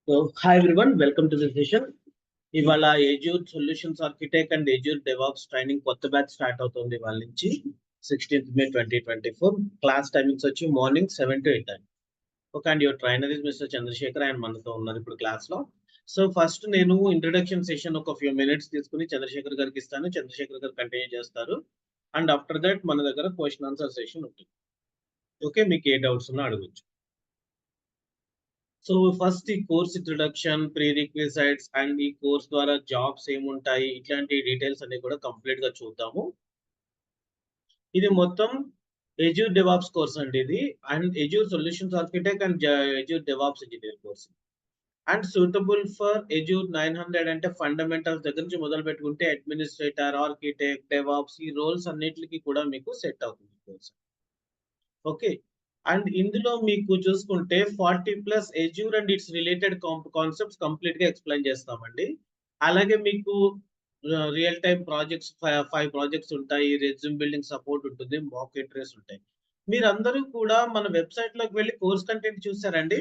Hi everyone, welcome to the session. ఇవాళ Azure Solutions Architect and Azure DevOps training కొత్త batch start అవుతుంది వాళ్ళ నుంచి 16th May 2024. క్లాస్ టైమింగ్స్ వచ్చి morning 7 to 8 time. Okay, and your trainer is mister Chandrashekar, ఆయన మనతో ఉన్నారు ఇప్పుడు క్లాస్ లో. సో ఫస్ట్ నేను ఇంట్రడక్షన్ సెషన్ ఒక ఫ్యూ మినిట్స్ తీసుకుని చంద్రశేఖర్ గారికి ఇస్తాను. చంద్రశేఖర్ గారు కంటిన్యూ చేస్తారు. అండ్ ఆఫ్టర్ దట్ మన దగ్గర క్వశ్చన్ ఆన్సర్ సెషన్ ఉంటుంది. ఓకే, మీకు ఏ డౌట్స్ ఉన్నా అడగచ్చు. సో ఫస్ట్ ఈ కోర్స్ ఇంట్రొడక్షన్, ప్రీ రిక్విజైట్స్ అండ్ ఈ కోర్స్ ద్వారా జాబ్స్ ఏముంటాయి, ఇట్లాంటి డీటెయిల్స్ అన్ని కూడా కంప్లీట్ గా చూద్దాము. ఇది మొత్తం Azure DevOps కోర్స్ అండి ఇది, and Azure Solutions Architect and Azure DevOps Engineer course. And suitable for Azure 900 అంటే ఫండమెంటల్స్ దగ్గర నుంచి మొదలు పెట్టుకుంటే అడ్మినిస్ట్రేటర్, ఆర్కిటెక్ట్, డెవాప్స్ ఈ రోల్స్ అన్నిటికీ కూడా మీకు సెట్ అవుతుంది కోర్స్. ఓకే, అండ్ ఇందులో మీకు చూసుకుంటే 40+ Azure and it's related concepts complete గా ఎక్స్ప్లెయిన్ చేస్తామండి. అలాగే మీకు రియల్ టైం ప్రాజెక్ట్స్ 5 ప్రాజెక్ట్స్ ఉంటాయి, రెజ్యూమ్ బిల్డింగ్ సపోర్ట్ ఉంటుంది, మాక్ ఇంటర్వ్యూస్ ఉంటాయి. మీరందరూ కూడా మన వెబ్సైట్ లోకి వెళ్ళి కోర్స్ కంటెంట్ చూసారండి?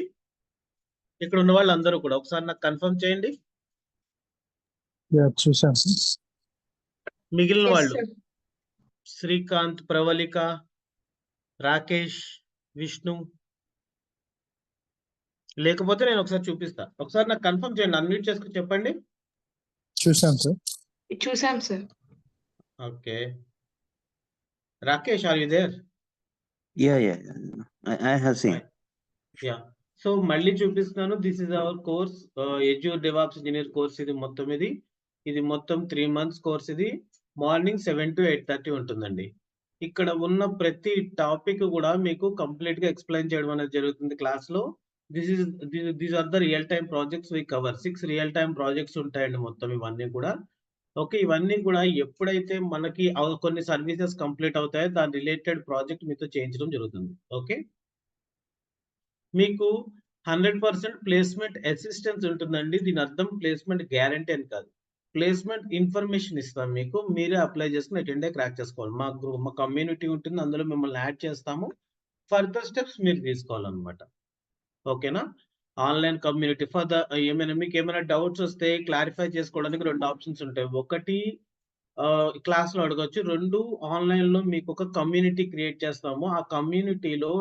ఇక్కడ ఉన్న వాళ్ళందరూ కూడా ఒకసారి నాకు కన్ఫర్మ్ చేయండి. చూసాం. మిగిలిన వాళ్ళు శ్రీకాంత్, ప్రవళిక, రాకేష్, విష్ణు, లేకపోతే నేను ఒకసారి చూపిస్తా. ఒకసారి నాకు కన్ఫర్మ్ చేయండి, అన్మ్యూట్ చేసుకుని చెప్పండి. చూసాం సార్. చూసాం sir. Okay, Rakesh, are you there? Yeah. I have seen. Yeah, so మళ్ళీ చూపిస్తున్నాను. This is our course, Azure DevOps Engineer course. ఇది మొత్తం 3 months కోర్స్. ఇది మార్నింగ్ 7 to 8:30 ఉంటుందండి. ఇక్కడ ఉన్న ప్రతి టాపిక్ కూడా మీకు కంప్లీట్ గా ఎక్స్ప్లెయిన్ చేయడం అనేది జరుగుతుంది క్లాస్ లో. These are the real time projects we cover. 6 real time projects ఉంటాయండి మొత్తం ఇవన్నీ కూడా. ఓకే, ఇవన్నీ కూడా ఎప్పుడైతే మనకి కొన్ని సర్వీసెస్ కంప్లీట్ అవుతాయో దాని రిలేటెడ్ ప్రాజెక్ట్ మీతో చేయించడం జరుగుతుంది. ఓకే, మీకు 100% ప్లేస్మెంట్ అసిస్టెన్స్ ఉంటుందండి. దీని అర్థం ప్లేస్మెంట్ గ్యారంటీ అని కాదు, ప్లేస్మెంట్ ఇన్ఫర్మేషన్ ఇస్తాం మీకు, మీరే అప్లై చేసుకుని అటెండే క్రాక్ చేసుకోవాలి. మా కమ్యూనిటీ ఉంటుంది, అందులో మిమ్మల్ని యాడ్ చేస్తాము. ఫర్దర్ స్టెప్స్ మీరు తీసుకోవాలన్నమాట. ఓకేనా? ఆన్లైన్ కమ్యూనిటీ ఫర్ ద మీకు ఏమైనా డౌట్స్ వస్తే క్లారిఫై చేసుకోవడానికి 2 ఆప్షన్స్ ఉంటాయి. ఒకటి క్లాస్ లో అడగచ్చు, 2 ఆన్లైన్ లో మీకు ఒక కమ్యూనిటీ క్రియేట్ చేస్తాము. ఆ కమ్యూనిటీలో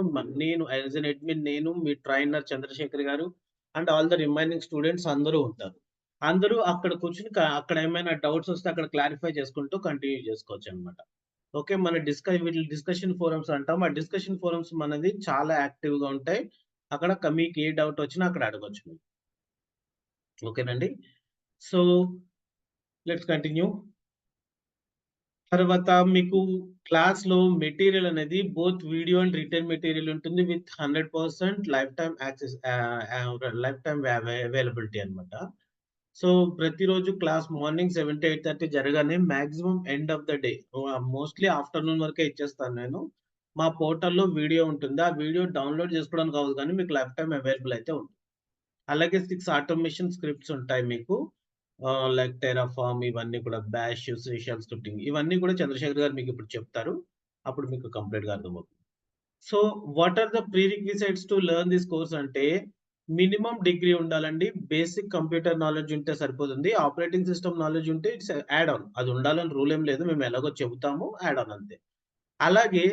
నేను యాజ్ ఎన్ అడ్మిన్, నేను మీ ట్రైనర్ చంద్రశేఖర్ గారు and all the remaining students అందరూ ఉంటారు. అందరూ అక్కడ కూర్చుని అక్కడ ఏమైనా డౌట్స్ వస్తే అక్కడ క్లారిఫై చేసుకుంటూ కంటిన్యూ చేసుకోవచ్చు అనమాట. ఓకే, మన డిస్కషన్ ఫోరమ్స్ అంటాం. ఆ డిస్కషన్ ఫోరమ్స్ మనది చాలా యాక్టివ్ గా ఉంటాయి. అక్కడ మీకు ఏ డౌట్ వచ్చినా అక్కడ అడగచ్చు మీరు. ఓకేనండి, సో లెట్స్ కంటిన్యూ. తర్వాత మీకు క్లాస్ లో మెటీరియల్ అనేది both video and written material ఉంటుంది with 100% life time access, lifetime availability అనమాట. సో ప్రతిరోజు క్లాస్ మార్నింగ్ 7 to 8:30 జరగానే maximum end of the day mostly afternoon వరకే ఇచ్చేస్తాను నేను. మా పోర్టల్లో వీడియో ఉంటుంది, ఆ వీడియో డౌన్లోడ్ చేసుకోవడానికి కావాలి, కానీ మీకు లైఫ్ టైమ్ అవైలబుల్ అయితే ఉంటుంది. అలాగే 6 ఆటోమేషన్ స్క్రిప్ట్స్ ఉంటాయి మీకు, లైక్ టెరాఫార్మ్, ఇవన్నీ కూడా బ్యాష్, షెల్ స్క్రిప్టింగ్, ఇవన్నీ కూడా చంద్రశేఖర్ గారు మీకు ఇప్పుడు చెప్తారు, అప్పుడు మీకు కంప్లీట్ గా అర్థమవుతుంది. So what are the prerequisites to learn this course అంటే, మినిమం డిగ్రీ ఉండాలండి, బేసిక్ కంప్యూటర్ నాలెడ్జ్ ఉంటే సరిపోతుంది, ఆపరేటింగ్ సిస్టమ్ నాలెడ్జ్ ఉంటే ఇట్స్ యాడ్ ఆన్, అది ఉండాలని రూల్ ఏం లేదు, మేము ఎలాగో చెబుతాము, యాడ్ ఆన్ అంతే. అలాగే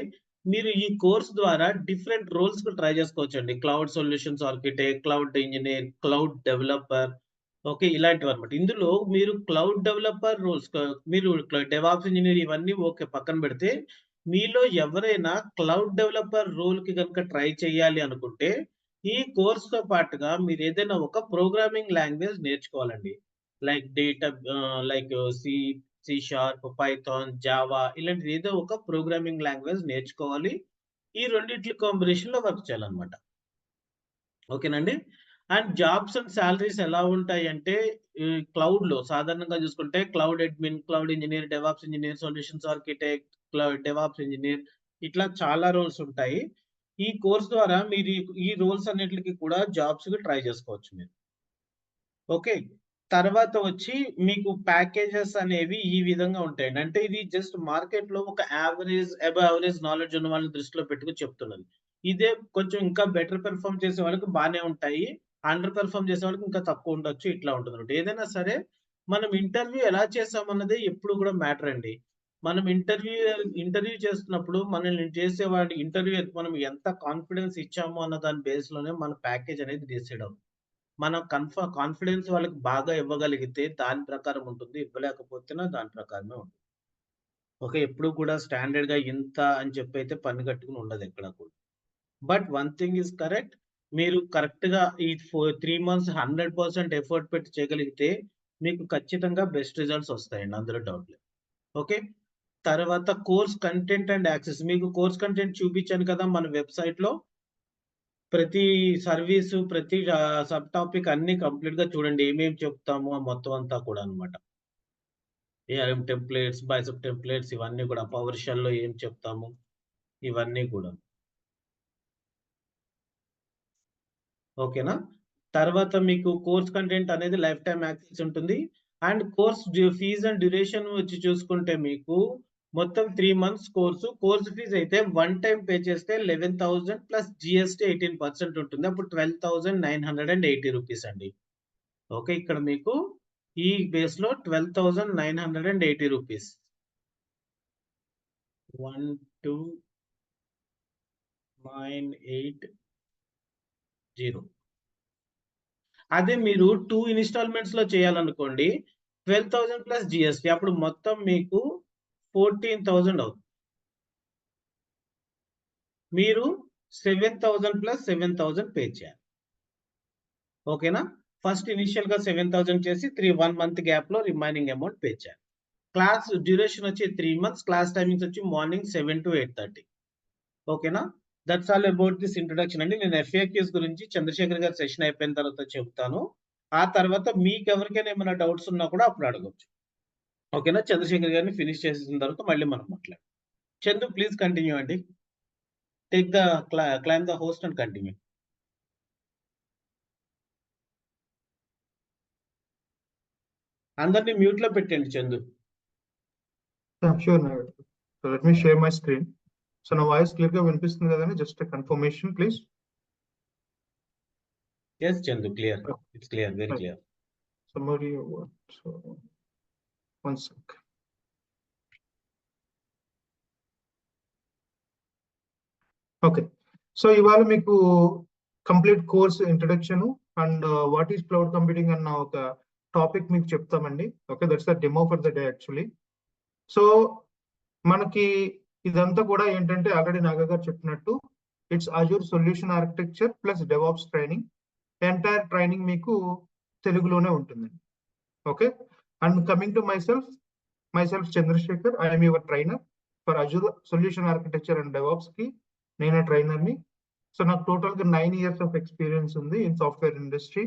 మీరు ఈ కోర్స్ ద్వారా డిఫరెంట్ రోల్స్ కు ట్రై చేసుకోవచ్చండి. Cloud solutions architect, cloud engineer, cloud developer, okay, ఇలాంటివి అనమాట. ఇందులో మీరు క్లౌడ్ డెవలపర్ రోల్స్, మీరు డెవాప్స్ ఇంజనీర్ ఇవన్నీ ఓకే పక్కన పెడితే, మీలో ఎవరైనా క్లౌడ్ డెవలపర్ రోల్ కి కనుక ట్రై చేయాలి అనుకుంటే ఈ కోర్స్ తో పాటుగా మీరు ఏదైనా ఒక ప్రోగ్రామింగ్ లాంగ్వేజ్ నేర్చుకోవాలండి. Like C sharp, Python, Java, ఇలాంటి ఏదో ఒక ప్రోగ్రామింగ్ లాంగ్వేజ్ నేర్చుకోవాలి. ఈ రెండిట్ల కాంబినేషన్ లో వర్క్ చేయాలన్నమాట. ఓకేనండి, అండ్ జాబ్స్ అండ్ సాలరీస్ ఎలా ఉంటాయి అంటే, క్లౌడ్ లో సాధారణంగా చూసుకుంటే cloud admin, cloud engineer, DevOps engineer, solutions architect, cloud DevOps engineer, ఇట్లా చాలా రోల్స్ ఉంటాయి. ఈ కోర్స్ ద్వారా మీరు ఈ రోల్స్ అన్నిటికి కూడా జాబ్స్ కి ట్రై చేసుకోవచ్చు మీరు. ఓకే, తర్వాత వచ్చి మీకు ప్యాకేజెస్ అనేవి ఈ విధంగా ఉంటాయండి. అంటే ఇది జస్ట్ మార్కెట్ లో ఒక అబవ్ యావరేజ్ నాలెడ్జ్ ఉన్న వాళ్ళని దృష్టిలో పెట్టుకుని చెప్తున్నది. ఇదే కొంచెం ఇంకా బెటర్ పెర్ఫార్మ్ చేసే వాళ్ళకి బాగానే ఉంటాయి. అండర్ పెర్ఫార్మ్ చేసే వాళ్ళకి ఇంకా తక్కువ ఉండొచ్చు. ఇట్లా ఉంటుందన్నమాట. ఏదైనా సరే మనం ఇంటర్వ్యూ ఎలా చేసామన్నదే ఎప్పుడు కూడా మ్యాటర్ అండి. మనం ఇంటర్వ్యూ చేస్తున్నప్పుడు మనల్ని చేసేవాడి ఇంటర్వ్యూ మనం ఎంత కాన్ఫిడెన్స్ ఇచ్చాము అన్న దాని బేస్‌లోనే మన ప్యాకేజ్ అనేది డిసైడ్ అవుతుంది. మనం కాన్ఫిడెన్స్ వాళ్ళకి బాగా ఇవ్వగలిగితే దాని ప్రకారం ఉంటుంది. ఇవ్వలేకపోతేనా దాని ప్రకారమే ఉంటుంది. ఓకే. ఎప్పుడు కూడా స్టాండర్డ్‌గా ఇంత అని చెప్పైతే పని కట్టుకొని ఉండదు ఎక్కడ కూడా. But one thing is correct. మీరు కరెక్ట్‌గా ఈ 3 మంత్స్ 100% ఎఫర్ట్ పెట్టి చేయగలిగితే మీకు ఖచ్చితంగా బెస్ట్ రిజల్ట్స్ వస్తాయండి. అందులో డౌట్ లేదు. ఓకే. తర్వాత కోర్స్ కంటెంట్ అండ్ యాక్సెస్. మీకు కోర్స్ కంటెంట్ చూపించాను కదా మన వెబ్‌సైట్‌లో. ప్రతి సర్వీసు, ప్రతి సబ్ టాపిక్ అన్నీ కంప్లీట్‌గా చూడండి. ఏమేమి చెప్తాము మొత్తం అంతా కూడా అన్నమాట. ఏఆర్ఎం టెంప్లేట్స్, బైసెప్ టెంప్లేట్స్ ఇవన్నీ కూడా పవర్ షెల్‌లో ఏం చెప్తాము ఇవన్నీ కూడా. ఓకేనా? తర్వాత మీకు కోర్స్ కంటెంట్ అనేది లైఫ్ టైమ్ యాక్సెస్ ఉంటుంది. And course fee and duration వచ్చి చూసుకుంటే మీకు మొత్తం 3 మంత్స్ కోర్సు. కోర్స్ ఫీజ్ అయితే వన్ టైమ్ పే చేస్తే 11,000 ప్లస్ జీఎస్టీ 18% ఉంటుంది. అప్పుడు 12,980 రూపీస్ అండి. ఓకే. ఇక్కడ మీకు ఈ బేస్‌లో 12,980 రూపీస్. 12,980. అదే మీరు 2 ఇన్‌స్టాల్‌మెంట్స్‌లో చేయాలనుకోండి 12,000 ప్లస్ జీఎస్టీ అప్పుడు మొత్తం మీకు 14,000 అవుతుంది. మీరు 7,000 ప్లస్ 7,000 పే చేయాలి. ఓకేనా? ఫస్ట్ ఇనిషియల్‌గా 7,000 చేసి 1 మంత్ గ్యాప్‌లో రిమైనింగ్ అమౌంట్ పే చేయాలి. క్లాస్ డ్యూరేషన్ వచ్చి 3 మంత్స్. క్లాస్ టైమింగ్స్ వచ్చి మార్నింగ్ 7 to 8:30. ఓకేనా? That's all about this introduction అండి. నేను ఎఫ్ఏక్యూస్ గురించి చంద్రశేఖర్ గారి సెషన్ అయిపోయిన తర్వాత చెప్తాను. ఆ తర్వాత మీకెవరికైనా ఏమైనా డౌట్స్ ఉన్నా కూడా అప్పుడు అడగొచ్చు. ఓకేనా? చంద్రశేఖర్ గారిని ఫినిష్ చేసేసిన తర్వాత మళ్ళీ మనం మాట్లాడదాం. చందు ప్లీజ్ కంటిన్యూ అండి. Take the claim the host and continue. అందరిని మ్యూట్ లో పెట్టండి Chandu. Sure, Nagar. So let me share my screen. So నా వాయిస్ క్లియర్ గా వినిపిస్తుంది కదండి? Just confirmation please. Yes Chandu clear. It's clear, very clear. Somebody so one sec. Okay. So ఇవాళ మీకు complete course introduction and what is cloud computing అన్న ఒక topic మీకు చెప్తామండి. Okay, that's the demo for the day actually. So మనకి ఇదంతా కూడా ఏంటంటే ఆల్రెడీ నాగా గారు చెప్పినట్టు it's Azure solution architecture plus DevOps training. Entire training మీకు తెలుగులోనే ఉంటుందండి. Okay. And coming to myself Chandrashekhar, I'm your trainer for Azure solution architecture and DevOps కి నేనే ట్రైనర్ని. సో నాకు టోటల్ గా 9 years ఆఫ్ ఎక్స్పీరియన్స్ ఉంది in software industry.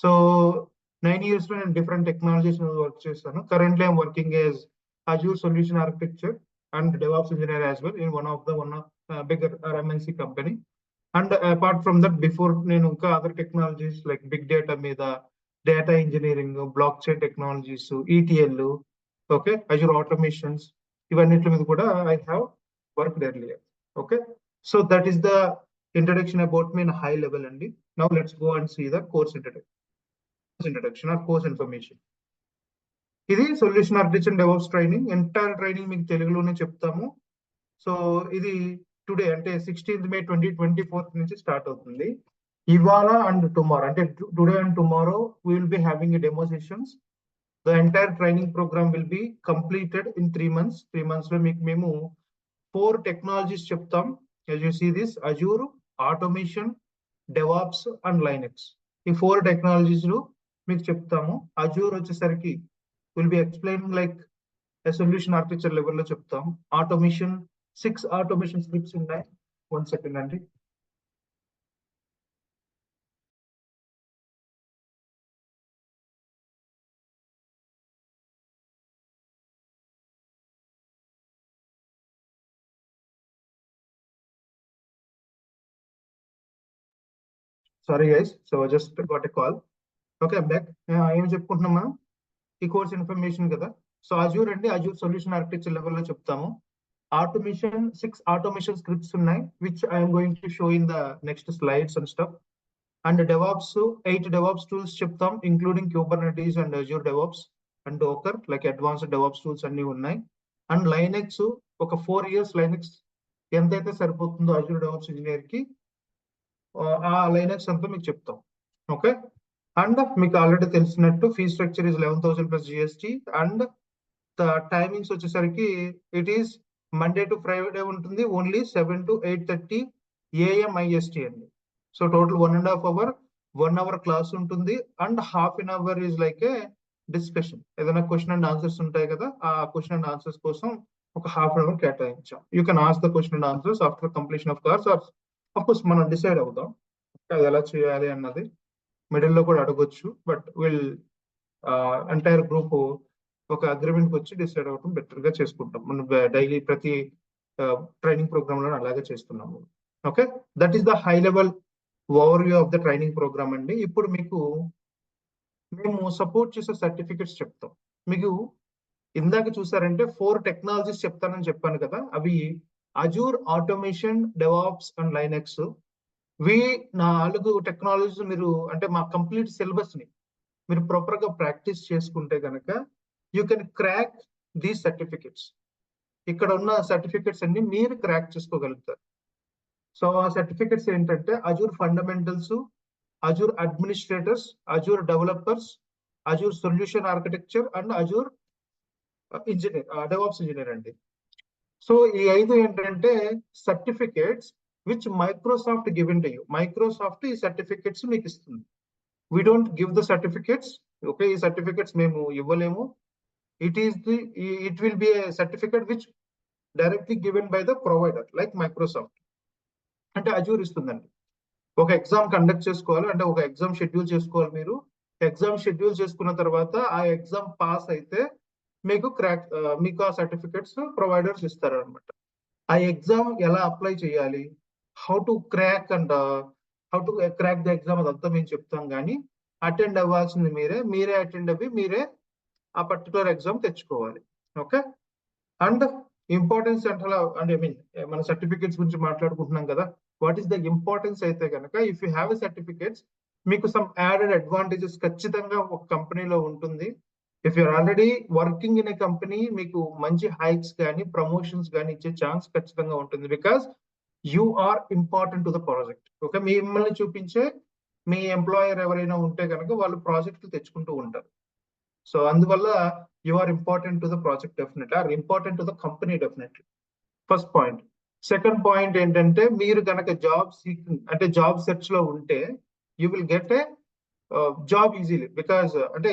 So 9 years లో నేను డిఫరెంట్ టెక్నాలజీస్ వర్క్ చేస్తాను. Currently I'm working as Azure solution architecture and DevOps engineer as well in one of the bigger MNC company. And apart from that, before నేను ఇంకా other technologies like big data మీద, data engineering, blockchain technologies, ETL, okay, Azure automations, ఇవన్నిటి మీద కూడా I have worked earlier. Okay, so that is the introduction about me in a high level అండి. Now let's go and see the course introduction or course information. ఇది solution architecture DevOps training. Entire training మీకు తెలుగులోనే చెప్తాము. So ఇది today అంటే 16th May 2024 నుంచి start అవుతుంది. ఇవాళ అండ్ టుమారో అంటే today and tomorrow we will be having a demo sessions. The entire training program will be completed in 3 months. 3 months లో మీకు మేము 4 technologies చెప్తాం. As you see this, Azure, automation, DevOps and Linux. ఈ 4 technologies లో మీకు చెప్తాము. Azure వచ్చేసరికి will be explaining like a solution architecture level లో చెప్తాం. Automation 6 automation scripts ఉన్నాయి. 1 second అండి. Sorry guys, so just got a call. Okay, back. ఏం చెప్పుకుంటున్నాం మనం? ఈ కోర్స్ ఇన్ఫర్మేషన్ కదా. సో అజూర్ అండి, అజూర్ సొల్యూషన్ ఆర్కిటెక్చర్ లెవెల్ లో చెప్తాము. ఆటోమేషన్ 6 automation scripts ఉన్నాయి, which I am going to show in the next slides and stuff. And DevOps 8 DevOps tools చెప్తాం, including Kubernetes and Azure DevOps and Docker, like advanced DevOps tools అన్ని ఉన్నాయి. And Linux ఒక 4 years Linux ఎంతైతే సరిపోతుందో Azure DevOps engineer కి ఆ Linux అంతా మీకు చెప్తాం. ఓకే, అండ్ మీకు ఆల్రెడీ తెలిసినట్టు fee structure is 11,000 plus GST. And timings వచ్చేసరికి it is Monday to Friday ఉంటుంది, ఓన్లీ 7 to 8:30 AM IST అండి. So total 1.5 hour 1 hour class ఉంటుంది. And half an hour is like a discussion, ఏదైనా question and answers ఉంటాయి కదా, ఆ question and answers కోసం ఒక హాఫ్ అన్ అవర్ కేటాయించాం. You can ask the question and answers after completion of class, or of course మనం decide అవుతాం అది ఎలా చేయాలి అన్నది. మిడిల్ లో కూడా అడగొచ్చు, బట్ విల్ ఎంటైర్ గ్రూప్ ఒక అగ్రిమెంట్ వచ్చి డిసైడ్ అవడం బెటర్ గా చేసుకుంటాం. మనం డైలీ ప్రతి ట్రైనింగ్ ప్రోగ్రామ్ లో అలాగే చేస్తున్నాము. Okay, that is the high level overview of the training program అండి. ఇప్పుడు మీకు మేము సపోర్ట్ చేసే సర్టిఫికెట్స్ చెప్తాం. మీకు ఇందాక చూసారంటే 4 టెక్నాలజీస్ చెప్తానని చెప్పాను కదా, అవి Azure automation, DevOps and Linux. 4 technologies మీరు అంటే మా కంప్లీట్ సిలబస్ ని మీరు ప్రాపర్ గా ప్రాక్టీస్ చేసుకుంటే కనుక you can crack these certificates. ఇక్కడ ఉన్న సర్టిఫికెట్స్ అన్ని మీరు క్రాక్ చేసుకోగలుగుతారు. సో ఆ సర్టిఫికెట్స్ ఏంటంటే Azure fundamentals, Azure administrators, Azure developers, Azure solution architecture and Azure engineer, DevOps engineer అండి. సో ఈ 5 ఏంటంటే certificates which Microsoft given to you. Microsoft ఈ సర్టిఫికేట్స్ మీకు ఇస్తుంది. We don't give the certificates. Okay, ఈ certificates మేము ఇవ్వలేము. It will be a certificate which directly given by the provider like Microsoft. అంటే అజూర్ ఇస్తుందండి. ఒక ఎగ్జామ్ కండక్ట్ చేసుకోవాలి అంటే ఒక ఎగ్జామ్ షెడ్యూల్ చేసుకోవాలి. మీరు ఎగ్జామ్ షెడ్యూల్ చేసుకున్న తర్వాత ఆ ఎగ్జామ్ పాస్ అయితే మీకు ఆ సర్టిఫికెట్స్ ప్రొవైడర్స్ ఇస్తారు అనమాట. ఆ ఎగ్జామ్ ఎలా అప్లై చేయాలి, how to crack the exam అదంతా మేము చెప్తాం. కానీ అటెండ్ అవ్వాల్సింది మీరే అటెండ్ అవ్వి మీరే ఆ పర్టికులర్ ఎగ్జామ్ తెచ్చుకోవాలి. ఓకే, అండ్ ఇంపార్టెన్స్ అంటే మన సర్టిఫికేట్స్ గురించి మాట్లాడుకుంటున్నాం కదా, వాట్ ఈస్ ద ఇంపార్టెన్స్ అయితే కనుక if you have a certificates మీకు సమ్ యాడెడ్ అడ్వాంటేజెస్ ఖచ్చితంగా ఒక కంపెనీలో ఉంటుంది. If you're already working in a company మీకు మంచి హైక్స్ కానీ ప్రమోషన్స్ కానీ ఇచ్చే ఛాన్స్ ఖచ్చితంగా ఉంటుంది. Because you are important to the project. Okay, మిమ్మల్ని చూపించే మీ ఎంప్లాయర్ ఎవరైనా ఉంటే కనుక వాళ్ళు ప్రాజెక్టులు తెచ్చుకుంటూ ఉంటారు. సో అందువల్ల you are important to the project definitely, are important to the company definitely. First point. Second point ఏంటంటే మీరు కనుక జాబ్ సీకింగ్ అంటే జాబ్ సెర్చ్ లో ఉంటే you will get a job easily. Because అంటే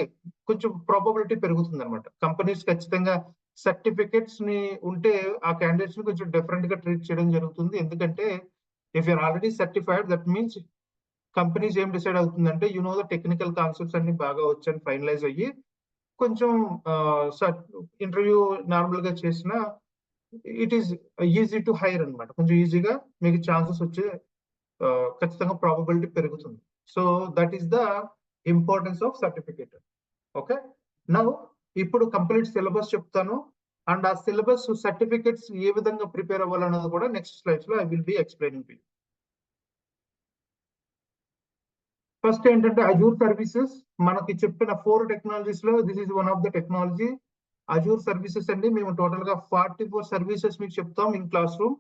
కొంచెం ప్రాబబిలిటీ పెరుగుతుంది అనమాట. కంపెనీస్ ఖచ్చితంగా సర్టిఫికెట్స్ ని ఉంటే ఆ క్యాండిడేట్స్ ని కొంచెం డిఫరెంట్ గా ట్రీట్ చేయడం జరుగుతుంది. ఎందుకంటే if you're already certified that means companies ఏం డిసైడ్ అవుతుందంటే ద టెక్నికల్ కాన్సెప్ట్స్ అన్ని బాగా వచ్చని ఫైనలైజ్ అయ్యి కొంచెం ఇంటర్వ్యూ నార్మల్ గా చేసిన it is easy to hire అనమాట. కొంచెం ఈజీగా మీకు ఛాన్సెస్ వచ్చే ఖచ్చితంగా ప్రాబబిలిటీ పెరుగుతుంది. So that is the importance of certificate. Okay, now ఇప్పుడు కంప్లీట్ సిలబస్ చెప్తాను అండ్ ఆ సిలబస్ సర్టిఫికేట్స్ ఏ విధంగా ప్రిపేర్ అవ్వాలన్నది కూడా నెక్స్ట్ స్లైడ్స్ లో I will be explaining to you. First ఏంటంటే అజూర్ సర్వీసెస్. మనకి చెప్పిన 4 టెక్నాలజీస్ లో this is one of the technology Azure services అండి. మేము టోటల్ గా 44 సర్వీసెస్ మీకు చెప్తాం ఇన్ క్లాస్ రూమ్.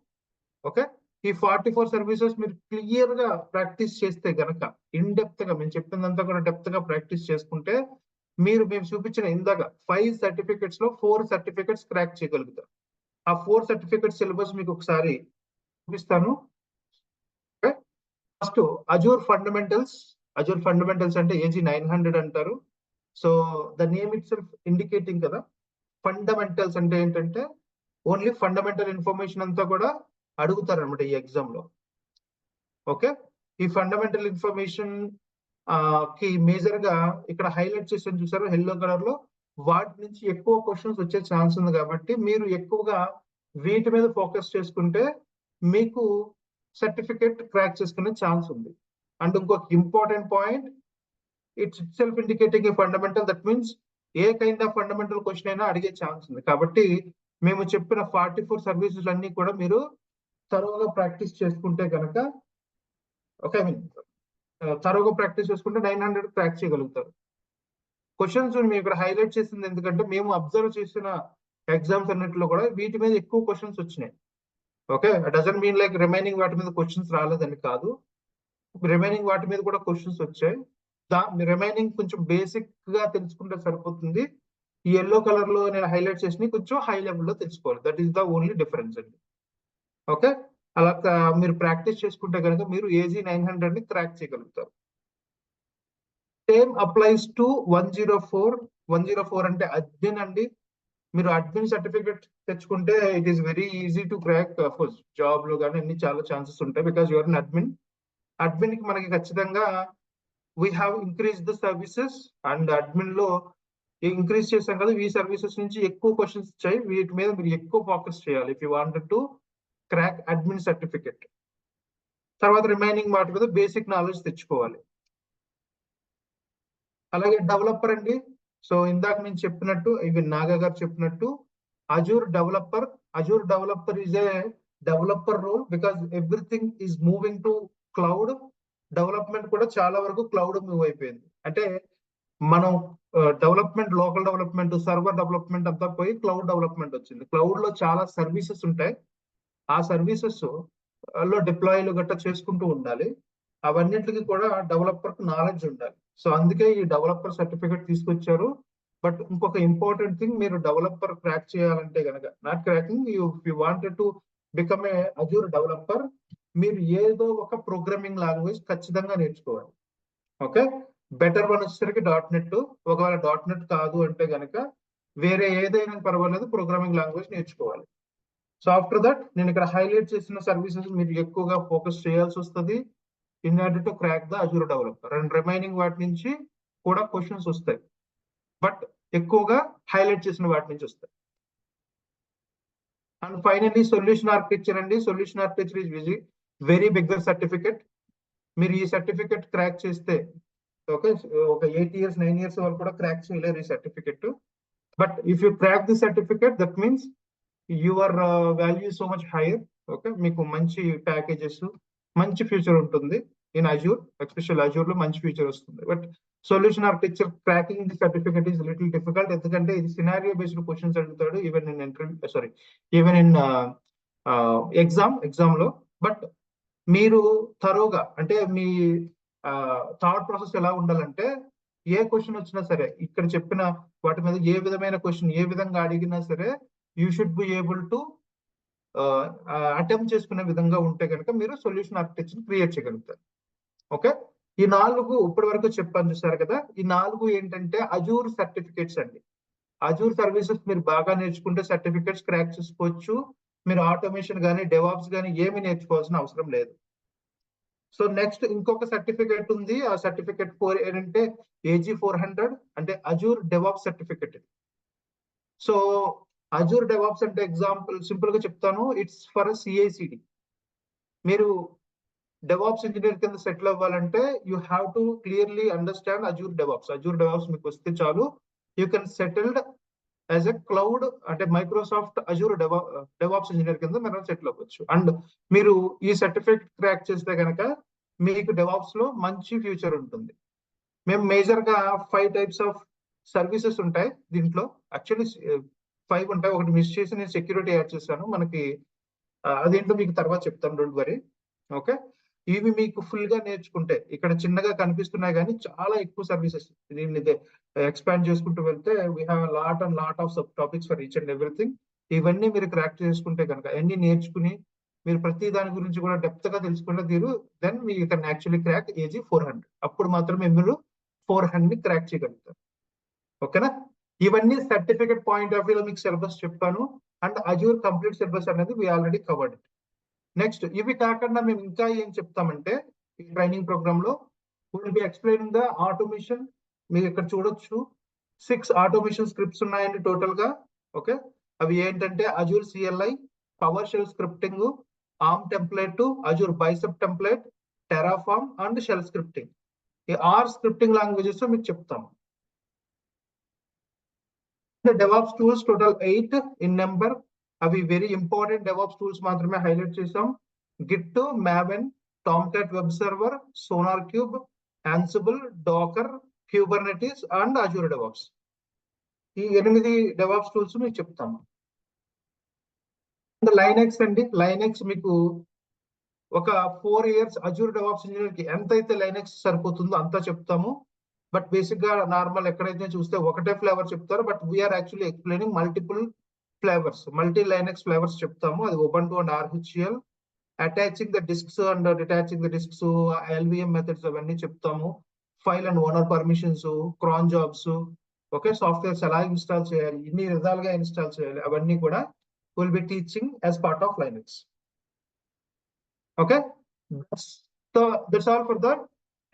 ఓకే, ఈ 44 సర్వీసెస్ మీరు క్లియర్ గా ప్రాక్టీస్ చేస్తే గనక ఇన్ డెప్త్ గా మేము చెప్పిందంతా కూడా డెప్త్ గా ప్రాక్టీస్ చేసుకుంటే మేము చూపించిన ఇందాక 5 సర్టిఫికెట్స్ లో 4 సర్టిఫికెట్స్ క్రాక్ చేయగలుగుతారు. ఆ 4 సర్టిఫికెట్ సిలబస్ మీకు ఒకసారి చూపిస్తాను. First Azure fundamentals. Azure fundamentals అంటే AG 900 అంటారు. So the name it self indicating కదా. ఫండమెంటల్స్ అంటే ఏంటంటే ఓన్లీ ఫండమెంటల్ ఇన్ఫర్మేషన్ అంతా కూడా అడుగుతారు అనమాట ఈ ఎగ్జామ్ లో. ఓకే, ఈ ఫండమెంటల్ ఇన్ఫర్మేషన్ కి మేజర్ గా ఇక్కడ హైలైట్ చేసి చూసారు ఎల్లో కలర్ లో, వాటి నుంచి ఎక్కువ క్వశ్చన్స్ వచ్చే ఛాన్స్ ఉంది. కాబట్టి మీరు ఎక్కువగా వీటి మీద ఫోకస్ చేసుకుంటే మీకు సర్టిఫికేట్ క్రాక్ చేసుకునే ఛాన్స్ ఉంది. అండ్ ఇంకొక important point, it's it self indicating a fundamental. That means A kind of fundamental question అయినా అడిగే ఛాన్స్ ఉంది. కాబట్టి మేము చెప్పిన 44 సర్వీసెస్ అన్ని కూడా మీరు తరువుగా ప్రాక్టీస్ చేసుకుంటే కనుక ఓకే తరోగా ప్రాక్టీస్ చేసుకుంటే 900 క్రాక్ చేయగలుగుతారు. క్వశ్చన్స్ మేము ఇక్కడ హైలైట్ చేసింది ఎందుకంటే మేము అబ్జర్వ్ చేసిన ఎగ్జామ్స్ అన్నింటిలో కూడా వీటి మీద ఎక్కువ క్వశ్చన్స్ వచ్చినాయి. Okay, doesn't mean like remaining వాటి మీద క్వశ్చన్స్ రాలేదని కాదు, రిమైనింగ్ వాటి మీద కూడా క్వశ్చన్స్ వచ్చాయి. రిమైనింగ్ కొంచెం బేసిక్ గా తెలుసుకుంటే సరిపోతుంది. ఈ ఎల్లో కలర్ లో నేను హైలైట్ చేసి కొంచెం హై లెవెల్లో తెలుసుకోవాలి. That is the only difference అండి. ఓకే, అలా మీరు ప్రాక్టీస్ చేసుకుంటే కనుక మీరు AG 900 ని క్రాక్ చేయగలుగుతారు. Same applies to 104. 104 అంటే అడ్మిన్ అండి. మీరు అడ్మిన్ సర్టిఫికెట్ తెచ్చుకుంటే it is very easy to crack. Course job లో కానీ అన్ని చాలా ఛాన్సెస్ ఉంటాయి because your an admin. Admin కి మనకి ఖచ్చితంగా we have increase the services and admin లో ఇంక్రీజ్ చేసాం కదా, ఈ సర్వీసెస్ నుంచి ఎక్కువ క్వశ్చన్స్ వచ్చాయి. వీటి మీద మీరు ఎక్కువ ఫోకస్ చేయాలి if you wanted to crack admin certificate. తర్వాత రిమైనింగ్ వాటి మీద బేసిక్ నాలెడ్జ్ తెచ్చుకోవాలి. అలాగే డెవలపర్ అండి. సో ఇందాక నేను చెప్పినట్టు, ఇవి నాగా గారు చెప్పినట్టు, Azure developer is a developer role because everything is moving to cloud. Development కూడా చాలా వరకు క్లౌడ్ మూవ్ అయిపోయింది. అంటే మనం development, local development, server development అంతా పోయి క్లౌడ్ డెవలప్మెంట్ వచ్చింది. క్లౌడ్ లో చాలా సర్వీసెస్ ఉంటాయి. ఆ సర్వీసెస్ లో డిప్లాయ్లు గట్రా చేసుకుంటూ ఉండాలి. అవన్నిటికి కూడా డెవలపర్ నాలెడ్జ్ ఉండాలి. సో అందుకే ఈ డెవలపర్ సర్టిఫికేట్ తీసుకొచ్చారు. బట్ ఇంకొక ఇంపార్టెంట్ థింగ్, మీరు డెవలపర్ క్రాక్ చేయాలంటే కనుక, not cracking, you wanted to become a Azure developer, మీరు ఏదో ఒక ప్రోగ్రామింగ్ లాంగ్వేజ్ ఖచ్చితంగా నేర్చుకోవాలి. ఓకే, బెటర్ వన్ వచ్చేసరికి .NET. ఒకవేళ .NET కాదు అంటే కనుక వేరే ఏదైనా పర్వాలేదు, ప్రోగ్రామింగ్ లాంగ్వేజ్ నేర్చుకోవాలి. సో ఆఫ్టర్ దట్ నేను ఇక్కడ హైలైట్ చేసిన సర్వీసెస్ మీరు ఎక్కువగా ఫోకస్ చేయాల్సి వస్తుంది in order to crack the Azure developer. And remaining వాటి నుంచి కూడా క్వశ్చన్స్ వస్తాయి, బట్ ఎక్కువగా హైలైట్ చేసిన వాటి నుంచి వస్తాయి. అండ్ ఫైనల్లీ సొల్యూషన్ ఆర్కిటెక్చర్ అండి. Solution architecture is very bigger certificate. మీరు ఈ సర్టిఫికెట్ క్రాక్ చేస్తే ఓకే, ఒక 8 years 9 years వరకు కూడా క్రాక్ చేయలేరు ఈ certificate. But if you crack the certificate that means your value so much higher. Okay, మీకు మంచి ప్యాకేజెస్, మంచి ఫ్యూచర్ ఉంటుంది ఇన్ అజూర్. ఎస్పెషల్ అజూర్ లో మంచి ఫ్యూచర్ వస్తుంది. But solution architecture cracking the certificate is little difficult. ఎందుకంటే ఇది scenario based questions అడుగుతాడు even in interview, even in exam లో. బట్ మీరు తరోగా, అంటే మీ థాట్ ప్రాసెస్ ఎలా ఉండాలంటే, ఏ క్వశ్చన్ వచ్చినా సరే, ఇక్కడ చెప్పిన వాటి మీద ఏ విధమైన క్వశ్చన్ ఏ విధంగా అడిగినా సరే, you should be able to attempt చేసుకునే విధంగా ఉంటే కనుక మీరు సొల్యూషన్ ఆర్కిటెక్చర్ క్రియేట్ చేయగలుగుతారు. ఓకే, ఈ 4 ఇప్పటి వరకు చెప్పాను చూసారు కదా. ఈ 4 ఏంటంటే అజూర్ సర్టిఫికేట్స్ అండి. అజూర్ సర్వీసెస్ మీరు బాగా నేర్చుకుంటే సర్టిఫికేట్స్ క్రాక్ చేసుకోవచ్చు. మీరు ఆటోమేషన్ కానీ డెవాప్స్ కానీ ఏమి నేర్చుకోవాల్సిన అవసరం లేదు. సో నెక్స్ట్ ఇంకొక సర్టిఫికేట్ ఉంది. ఆ సర్టిఫికేట్ 4 ఏంటంటే AG 400, అంటే Azure DevOps certificate. So Azure DevOps అంటే ఎగ్జాంపుల్ సింపుల్ గా చెప్తాను, ఇట్స్ ఫర్ CI/CD. మీరు డెవాప్స్ ఇంజనీర్ కింద సెటిల్ అవ్వాలంటే you have to clearly understand Azure DevOps. Azure DevOps మీకు వస్తే చాలు, you can settled as a cloud, అంటే మైక్రోసాఫ్ట్ అజూర్ డెవాప్స్ ఇంజనీర్ కింద మనం సెటిల్ అవ్వచ్చు. అండ్ మీరు ఈ సర్టిఫికేట్ క్రాక్ చేస్తే కనుక మీకు డెవాప్స్ లో మంచి ఫ్యూచర్ ఉంటుంది. మేము మేజర్ గా 5 types ఆఫ్ సర్వీసెస్ ఉంటాయి దీంట్లో. యాక్చువల్లీ 5 ఉంటాయి. ఒకటి మిస్ చేసి నేను సెక్యూరిటీ యాడ్ చేశాను. మనకి అదేంటో మీకు తర్వాత చెప్తాను, డోంట్ వరీ. ఓకే, ఇవి మీకు ఫుల్ గా నేర్చుకుంటే, ఇక్కడ చిన్నగా కనిపిస్తున్నాయి కానీ చాలా ఎక్కువ సర్వీసెస్. దీన్ని ఎక్స్పాండ్ చేసుకుంటూ వెళ్తే we have lot of sub topics for each and everything. ఇవన్నీ మీరు క్రాక్ చేసుకుంటే కనుక, అన్ని నేర్చుకుని మీరు ప్రతి దాని గురించి కూడా డెప్త్ గా తెలుసుకుంటే తీరు, దెన్ మీ కెన్ యాక్చువల్లీ క్రాక్ AG 400. అప్పుడు మాత్రమే మీరు 400 ని క్రాక్ చేయగలుగుతారు. ఓకేనా, ఇవన్నీ సర్టిఫికేట్ పాయింట్ ఆఫ్ వ్యూలో మీకు సిలబస్ చెప్పాను. అండ్ అజూర్ కంప్లీట్ సిలబస్ అనేది వి ఆల్రెడీ కవర్డ్. నెక్స్ట్ ఇవి కాకుండా మేము ఇంకా ఏం చెప్తామంటే, ఈ ట్రైనింగ్ ప్రోగ్రామ్ లో will be explaining the automation. మీరు ఇక్కడ చూడొచ్చు 6 ఆటోమేషన్ స్క్రిప్ట్స్ ఉన్నాయండి టోటల్ గా. ఓకే, అవి ఏంటంటే Azure CLI, PowerShell scripting, ARM template, Azure Bicep template, Terraform and shell scripting. ఈ 6 స్క్రిప్టింగ్ లాంగ్వేజెస్ మీకు చెప్తాం. DevOps tools total 8 in number. అవి వెరీ ఇంపార్టెంట్ DevOps tools మాత్రమే హైలైట్ చేసాం. Git, Maven, Tomcat web server, SonarQube, Ansible, Docker, Kubernetes and Azure DevOps. ఈ 8 DevOps tools మీకు చెప్తాము. Linux అండి, లైనెక్స్ మీకు ఒక 4 years అజూర్ డెవాప్స్ ఇంజనీర్ కి ఎంతైతే లైనెక్స్ సరిపోతుందో అంతా చెప్తాము. బట్ బేసిక్ గా నార్మల్ ఎక్కడైతే చూస్తే ఒకటే ఫ్లేవర్ చెప్తారు, but we're actually explaining multiple flavours, multi Linux flavours చెప్తాము. అది Ubuntu and RHEL, attaching the disks and detaching the disks, LVM methods అవన్నీ చెప్తాము. File and owner permissions, cron jobs, okay, softwares ఎలా install చేయాలి, ఇన్ని విధాలుగా install చేయాలి, అవన్నీ కూడా will be teaching as part of Linux. Okay, that's all for the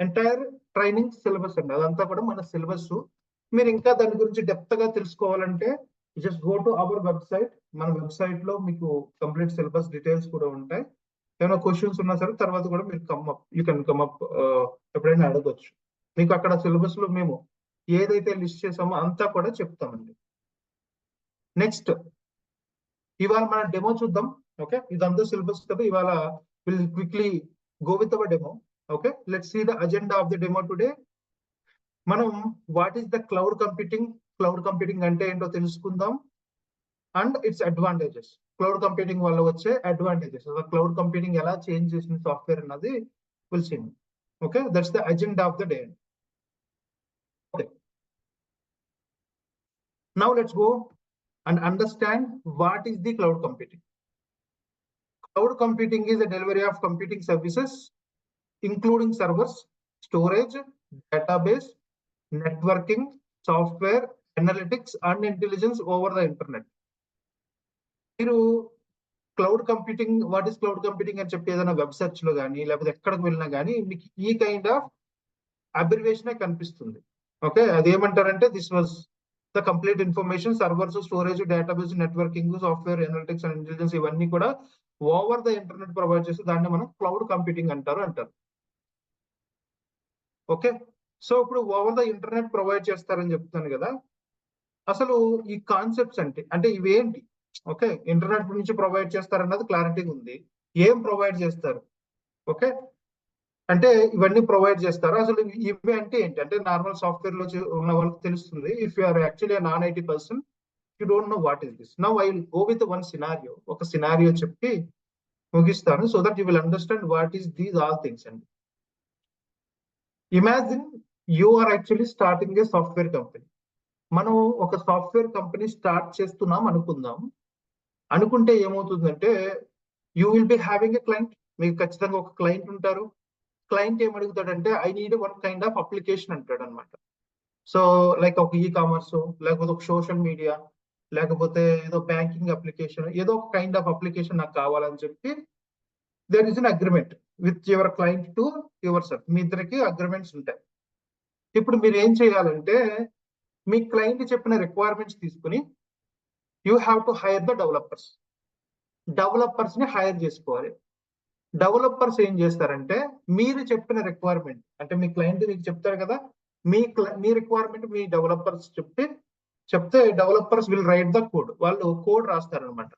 entire training syllabus అండి. అదంతా కూడా మన సిలబస్. మీరు ఇంకా దాని గురించి డెప్త్ గా తెలుసుకోవాలంటే just go to our website. మన వెబ్సైట్ లో మీకు కంప్లీట్ సిలబస్ డీటెయిల్స్ కూడా ఉంటాయి. ఏమైనా క్వశ్చన్స్ ఉన్నా సరే తర్వాత కూడా మీరు యూ కెన్ కమ్ అప్, ఎప్పుడైనా అడగొచ్చు. మీకు అక్కడ సిలబస్ లో మేము ఏదైతే లిస్ట్ చేసామో అంతా కూడా చెప్తామండి. నెక్స్ట్ ఇవాళ మన డెమో చూద్దాం. ఓకే, ఇదంతా సిలబస్ కదా. ఇవాళ will quickly go with our demo. Okay, let's see the agenda of the demo today. మనం what is the cloud computing అంటే ఏంటో తెలుసుకుందాం and its advantages. Cloud computing వల్ల వచ్చే అడ్వాంటేజెస్, క్లౌడ్ కంప్యూటింగ్ ఎలా చేంజ్ చేసిన సాఫ్ట్వేర్ అన్నది will see. Okay, that's the agenda of the day. Okay, now let's go and understand what is the cloud computing. Cloud computing is the delivery of computing services, including servers, storage, database, networking, software, analytics, and intelligence over the internet. మీరు cloud computing, what is cloud computing అని చెప్పి ఏదైనా web search లో కానీ లేకపోతే ఎక్కడికి వెళ్ళినా కానీ మీకు ఈ కైండ్ ఆఫ్ అబ్రివేషనే కనిపిస్తుంది. ఓకే, అదేమంటారంటే this was the complete information, servers, storage, database, networking, software, analytics and intelligence ఇవన్నీ కూడా ఓవర్ ద ఇంటర్నెట్ ప్రొవైడ్ చేసి దాన్ని మనం క్లౌడ్ కంప్యూటింగ్ అంటారు. ఓకే, సో ఇప్పుడు ఓవర్ ద ఇంటర్నెట్ ప్రొవైడ్ చేస్తారని చెప్తాను కదా. అసలు ఈ కాన్సెప్ట్స్ అంటే ఇవేంటి? ఓకే, ఇంటర్నెట్ నుంచి ప్రొవైడ్ చేస్తారన్నది క్లారిటీగా ఉంది. ఏం ప్రొవైడ్ చేస్తారు? ఓకే, అంటే ఇవన్నీ ప్రొవైడ్ చేస్తారు. అసలు ఇవి అంటే ఏంటి అంటే నార్మల్ సాఫ్ట్వేర్ లో ఉన్న వాళ్ళకి తెలుస్తుంది. If you are actually non IT person, you don't know what is this. Now I will go with one scenario. ఒక సినారియో చెప్పి ముగిస్తాను, so that you will understand what is these all things అండి. Imagine you are actually starting a software company. మనం ఒక software company start చేస్తున్నాం అనుకుందాం. అనుకుంటే ఏమవుతుందంటే you will be having a client. మీకు ఖచ్చితంగా ఒక క్లయింట్ ఉంటారు. క్లయింట్ ఏం అడుగుతాడంటే I need one kind of application అంటాడు అనమాట. సో లైక్ ఒక కామర్స్, లేకపోతే ఒక సోషల్ మీడియా, లేకపోతే ఏదో బ్యాంకింగ్ అప్లికేషన్, ఏదో ఒక కైండ్ ఆఫ్ అప్లికేషన్ నాకు కావాలని చెప్పి there is an agreement with your client to yourself. మీ ఇద్దరికి అగ్రిమెంట్స్ ఉంటాయి. ఇప్పుడు మీరు ఏం చేయాలంటే మీ క్లయింట్ చెప్పిన రిక్వైర్మెంట్స్ తీసుకుని you have to hire the developers ని హైర్ చేసుకోవాలి. డెవలపర్స్ ఏం చేస్తారంటే మీరు చెప్పిన రిక్వైర్మెంట్, అంటే మీ క్లయింట్ మీకు చెప్తారు కదా, మీ రిక్వైర్మెంట్ మీ డెవలపర్స్ చెప్తే developers will write the code. వాళ్ళు కోడ్ రాస్తారనమాట.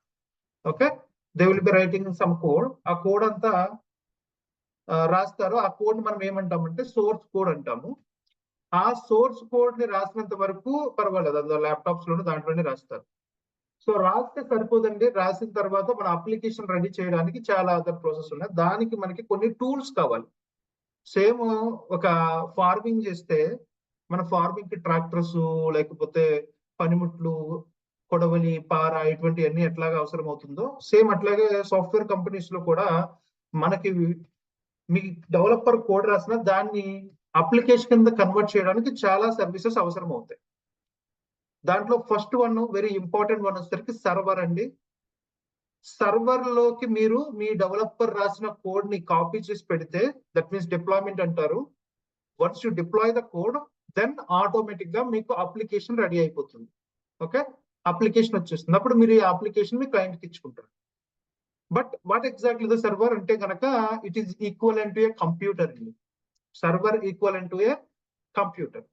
Okay, they will be writing some code. ఆ కోడ్ అంతా రాస్తారు. ఆ కోడ్ మనం ఏమంటామంటే సోర్స్ కోడ్ అంటాము. ఆ సోర్స్ కోడ్ ని రాసినంత వరకు పర్వాలేదు, అందులో ల్యాప్టాప్స్ లోనే దాంట్లోనే రాస్తారు. సో రాస్తే సరిపోదండి. రాసిన తర్వాత మన అప్లికేషన్ రెడీ చేయడానికి చాలా అదర్ ప్రాసెస్ ఉన్నాయి. దానికి మనకి కొన్ని టూల్స్ కావాలి. సేమ్ ఒక ఫార్మింగ్ చేస్తే మన ఫార్మింగ్ కి ట్రాక్టర్స్, లేకపోతే పనిముట్లు, కొడవలి, పార, ఇటువంటివన్నీ ఎట్లాగా అవసరం అవుతుందో సేమ్ అట్లాగే సాఫ్ట్వేర్ కంపెనీస్ లో కూడా మనకి మీ డెవలపర్ కోడ్ రాసిన దాన్ని అప్లికేషన్ కింద కన్వర్ట్ చేయడానికి చాలా సర్వీసెస్ అవసరం అవుతాయి. దాంట్లో first one, very important one వచ్చేసరికి సర్వర్ అండి. సర్వర్ లోకి మీరు మీ డెవలపర్ రాసిన కోడ్ ని కాపీ చేసి పెడితే దట్ మీన్స్ డిప్లాయ్మెంట్ అంటారు. Once you deploy the code, then automatic గా మీకు అప్లికేషన్ రెడీ అయిపోతుంది. ఓకే, అప్లికేషన్ వచ్చేస్తుంది. అప్పుడు మీరు ఈ అప్లికేషన్ మీ క్లయింట్కి ఇచ్చుకుంటారు. But what exactly the server అంటే కనుక it is equivalent to a computer అండి. Server equivalent to a computer.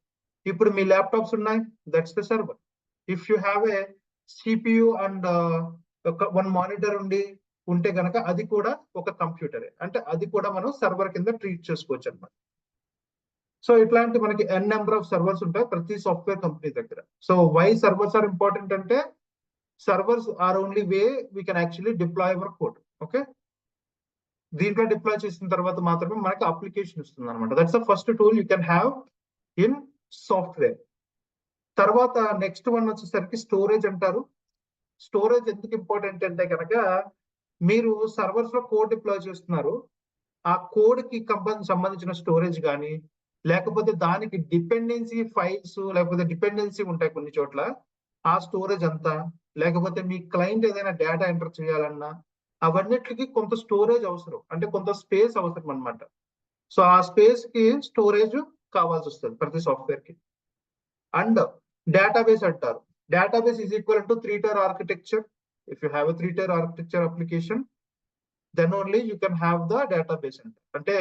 ఇప్పుడు మీ ల్యాప్టాప్స్ ఉన్నాయి, that's the server. If you have a CPU and one monitor ఉంటే కనుక అది కూడా ఒక కంప్యూటరే. అంటే అది కూడా మనం సర్వర్ కింద ట్రీట్ చేసుకోవచ్చు అనమాట. సో ఇట్లాంటి మనకి ఎన్ నెంబర్ ఆఫ్ సర్వర్స్ ఉంటాయి ప్రతి సాఫ్ట్వేర్ కంపెనీ దగ్గర. So why servers are important అంటే servers are only way we can actually deploy our code. Okay, దీంట్లో డిప్లాయ్ చేసిన తర్వాత మాత్రమే మనకి అప్లికేషన్ ఇస్తుంది అనమాట. That's the first tool you can have in software. తర్వాత నెక్స్ట్ వన్ వచ్చేసరికి స్టోరేజ్ అంటారు. స్టోరేజ్ ఎందుకు ఇంపార్టెంట్ అంటే కనుక మీరు సర్వర్స్ లో కోడ్ డిప్లాయ్ చేస్తున్నారు, ఆ కోడ్ కి సంబంధించిన స్టోరేజ్ కానీ లేకపోతే దానికి డిపెండెన్సీ ఫైల్స్ లేకపోతే డిపెండెన్సీ ఉంటాయి కొన్ని చోట్ల, ఆ స్టోరేజ్ అంతా, లేకపోతే మీ క్లయింట్ ఏదైనా డేటా ఎంటర్ చేయాలన్నా అవన్నిటికి కొంత స్టోరేజ్ అవసరం, అంటే కొంత స్పేస్ అవసరం అనమాట. సో ఆ స్పేస్ కి స్టోరేజ్ కావాల్సి వస్తుంది ప్రతి సాఫ్ట్వేర్ కి. అండ్ డేటాబేస్ అంటారు. Database is equal to 3-tier architecture. If you have 3-tier architecture application then only you can have the database అంటే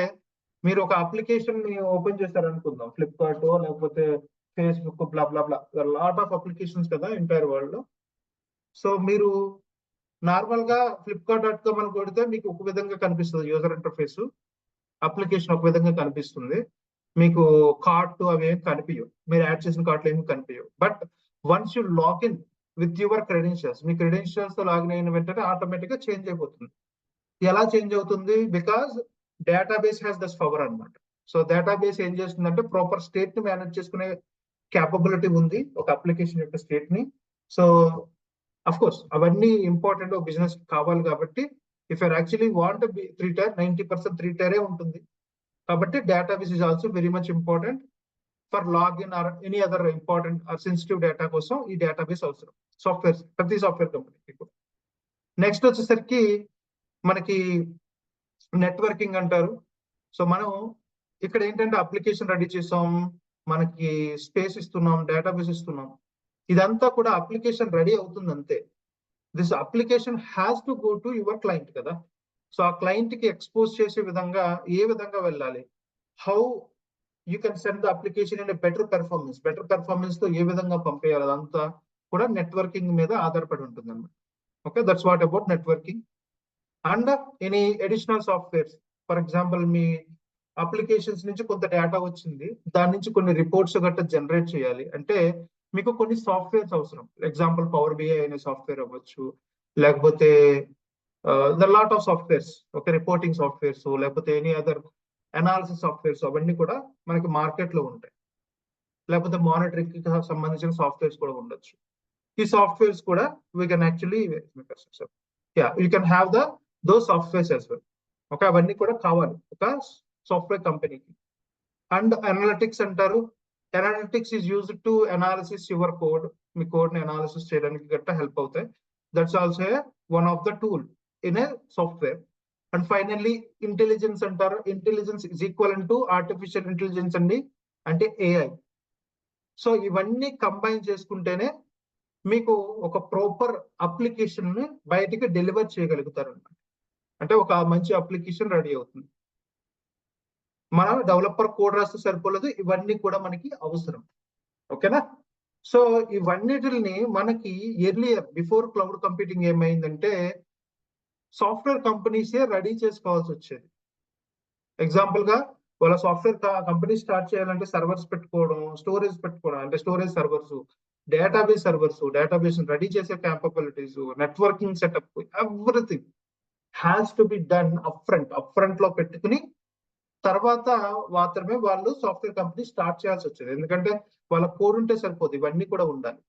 మీరు ఒక అప్లికేషన్ ని ఓపెన్ చేశారు అనుకుందాం, ఫ్లిప్కార్ట్ లేకపోతే Facebook blah blah blah, lot of applications కదా entire world లో. So మీరు నార్మల్ గా flipkart.com అని కొడితే మీకు ఒక విధంగా కనిపిస్తుంది యూజర్ ఇంటర్ఫేస్, అప్లికేషన్ ఒక విధంగా కనిపిస్తుంది, మీకు కార్ట్ అవి ఏమి కనిపించవు, మీరు యాడ్ చేసిన కార్ట్లు ఏమి కనిపించవు. But once you login with your credentials, మీ క్రెడెన్షియల్స్ తో లాగిన్ అయిన వెంటనే ఆటోమేటిక్ గా చేంజ్ అయిపోతుంది. ఎలా చేంజ్ అవుతుంది? Because database has this power అనమాట. సో డేటాబేస్ ఏం చేస్తుందంటే ప్రాపర్ స్టేట్ ని మేనేజ్ చేసుకునే క్యాపబిలిటీ ఉంది ఒక అప్లికేషన్ యొక్క స్టేట్ ని. సో అఫ్ కోర్స్ అవన్నీ ఇంపార్టెంట్ బిజినెస్ కావాలి కాబట్టి if you're actually want 3-tier 90% 3-tier ఉంటుంది. కాబట్టి database is also very much important for login or any other important or sensitive data కోసం ఈ డేటాబేస్ అవసరం సాఫ్ట్వేర్ ప్రతి సాఫ్ట్వేర్ కంపెనీకి కూడా. నెక్స్ట్ వచ్చేసరికి మనకి నెట్వర్కింగ్ అంటారు. సో మనం ఇక్కడ ఏంటంటే అప్లికేషన్ రెడీ చేసాం, మనకి స్పేస్ ఇస్తున్నాం, డేటాబేస్ ఇస్తున్నాం, ఇదంతా కూడా అప్లికేషన్ రెడీ అవుతుంది అంతే. This application has to go to your client కదా. సో ఆ క్లయింట్ కి ఎక్స్పోజ్ చేసే విధంగా ఏ విధంగా వెళ్ళాలి, how you can send the application in better performance తో ఏ విధంగా పంపేయాలి, అదంతా కూడా నెట్వర్కింగ్ మీద ఆధారపడి ఉంటుంది అన్నమాట. Okay, that's what about networking. And any additional softwares, for example me applications నుంచి కొంత డేటా వచ్చింది, దాని నుంచి కొన్ని రిపోర్ట్స్ గట్రా జనరేట్ చేయాలి అంటే మీకు కొన్ని సాఫ్ట్వేర్స్ అవసరం. ఎగ్జాంపుల్ పవర్ బిఐ అనే సాఫ్ట్వేర్ అవ్వచ్చు, లేకపోతే the lot of softwares, okay, reporting softwares, లేకపోతే ఎనీ అదర్ అనాలిసిస్ సాఫ్ట్వేర్స్, అవన్నీ కూడా మనకి మార్కెట్ లో ఉంటాయి. లేకపోతే మానిటరింగ్ కి సంబంధించిన సాఫ్ట్వేర్స్ కూడా ఉండొచ్చు. ఈ సాఫ్ట్వేర్స్ కూడా we can actually you can have those softwares as well. Okay, అవన్నీ కూడా కావాలి ఒక సాఫ్ట్వేర్ కంపెనీకి. అండ్ అనలిటిక్స్ అంటారు. Analytics is used to analysis your code, మీ కోడ్ ని అనాలిసిస్ చేయడానికి గట్రా హెల్ప్ అవుతాయి. That's also one of the tool in a software. And finally intelligence అంటారు. Intelligence is equal to artificial intelligence అండి, అంటే ఏఐ. సో ఇవన్నీ కంబైన్ చేసుకుంటేనే మీకు ఒక ప్రాపర్ అప్లికేషన్ ని బయటికి డెలివర్ చేయగలుగుతారు అన్నమాట. అంటే ఒక మంచి అప్లికేషన్ రెడీ అవుతుంది. మనం డెవలపర్ కోడ్ రాస్తే సరిపోలేదు, ఇవన్నీ కూడా మనకి అవసరం. ఓకేనా? సో ఇవన్నిటిని మనకి ఎర్లియర్ బిఫోర్ క్లౌడ్ కంప్యూటింగ్ ఏమైందంటే సాఫ్ట్వేర్ కంపెనీసే రెడీ చేసుకోవాల్సి వచ్చేది. ఎగ్జాంపుల్ గా వాళ్ళ సాఫ్ట్వేర్ కంపెనీ స్టార్ట్ చేయాలంటే సర్వర్స్ పెట్టుకోవడం, స్టోరేజ్ పెట్టుకోవడం, అంటే స్టోరేజ్ సర్వర్స్, డేటాబేస్ రెడీ చేసే capabilities, networking setup, everything has to be done upfront లో పెట్టుకుని తర్వాత మాత్రమే వాళ్ళు సాఫ్ట్వేర్ కంపెనీ స్టార్ట్ చేయాల్సి వచ్చేది. ఎందుకంటే వాళ్ళ కోడ్ ఉంటే సరిపోదు, ఇవన్నీ కూడా ఉండాలి.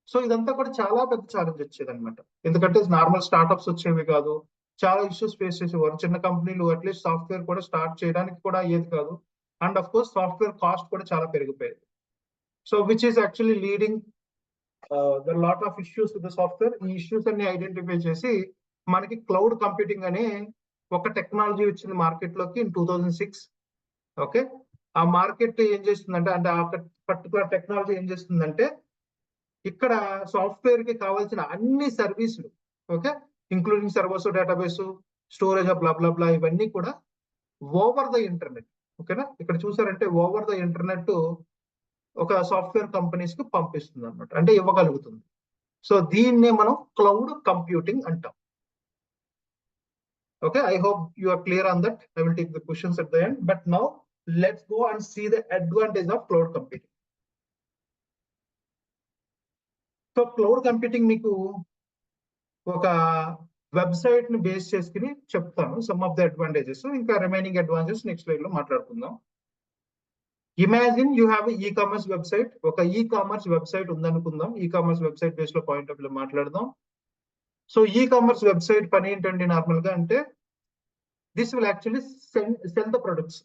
సో ఇదంతా కూడా చాలా పెద్ద ఛాలెంజ్ వచ్చేది అనమాట. ఎందుకంటే నార్మల్ స్టార్ట్అప్స్ వచ్చేవి కాదు, చాలా ఇష్యూస్ ఫేస్ చేసేవారు. చిన్న కంపెనీలు అట్లీస్ట్ సాఫ్ట్వేర్ కూడా స్టార్ట్ చేయడానికి కూడా అయ్యేది కాదు. And of course software cost కూడా చాలా పెరిగిపోయేది. So which is actually leading the lot of issues with the software. ఈ ఇష్యూస్ అన్ని ఐడెంటిఫై చేసి మనకి క్లౌడ్ కంప్యూటింగ్ అనే ఒక టెక్నాలజీ వచ్చింది మార్కెట్ లోకి ఇన్ 2006. ఓకే, ఆ మార్కెట్ ఏం చేస్తుందంటే, అంటే ఆ పర్టికులర్ టెక్నాలజీ ఏం చేస్తుందంటే ఇక్కడ సాఫ్ట్వేర్ కి కావాల్సిన అన్ని సర్వీసులు, okay, including servers, database, storage, blah ఇవన్నీ కూడా ఓవర్ ద ఇంటర్నెట్. ఓకేనా, ఇక్కడ చూసారంటే ఓవర్ ద ఇంటర్నెట్ ఒక సాఫ్ట్వేర్ కంపెనీస్ కి పంపిస్తుంది అనమాట, అంటే ఇవ్వగలుగుతుంది. సో దీన్నే మనం క్లౌడ్ కంప్యూటింగ్ అంటాం. Okay, I hope you are clear on that. I will take the questions at the end. But now let's go and see the advantage of cloud computing. So cloud computing మీకు ఒక website ని base చేసుకుని చెప్తాను some of the advantages, ఇంకా remaining advantages next slide లో మాట్లాడుకుందాం. Imagine you have e commerce website, ఒక e commerce website ఉందనుకుందాం. ఈ కామర్స్ వెబ్సైట్ బేస్ లో పాయింట్ ఆఫ్ వ్యూ మాట్లాడదాం. సో ఈ కామర్స్ వెబ్సైట్ పని ఏంటండి నార్మల్ గా అంటే, this will actually cell the products.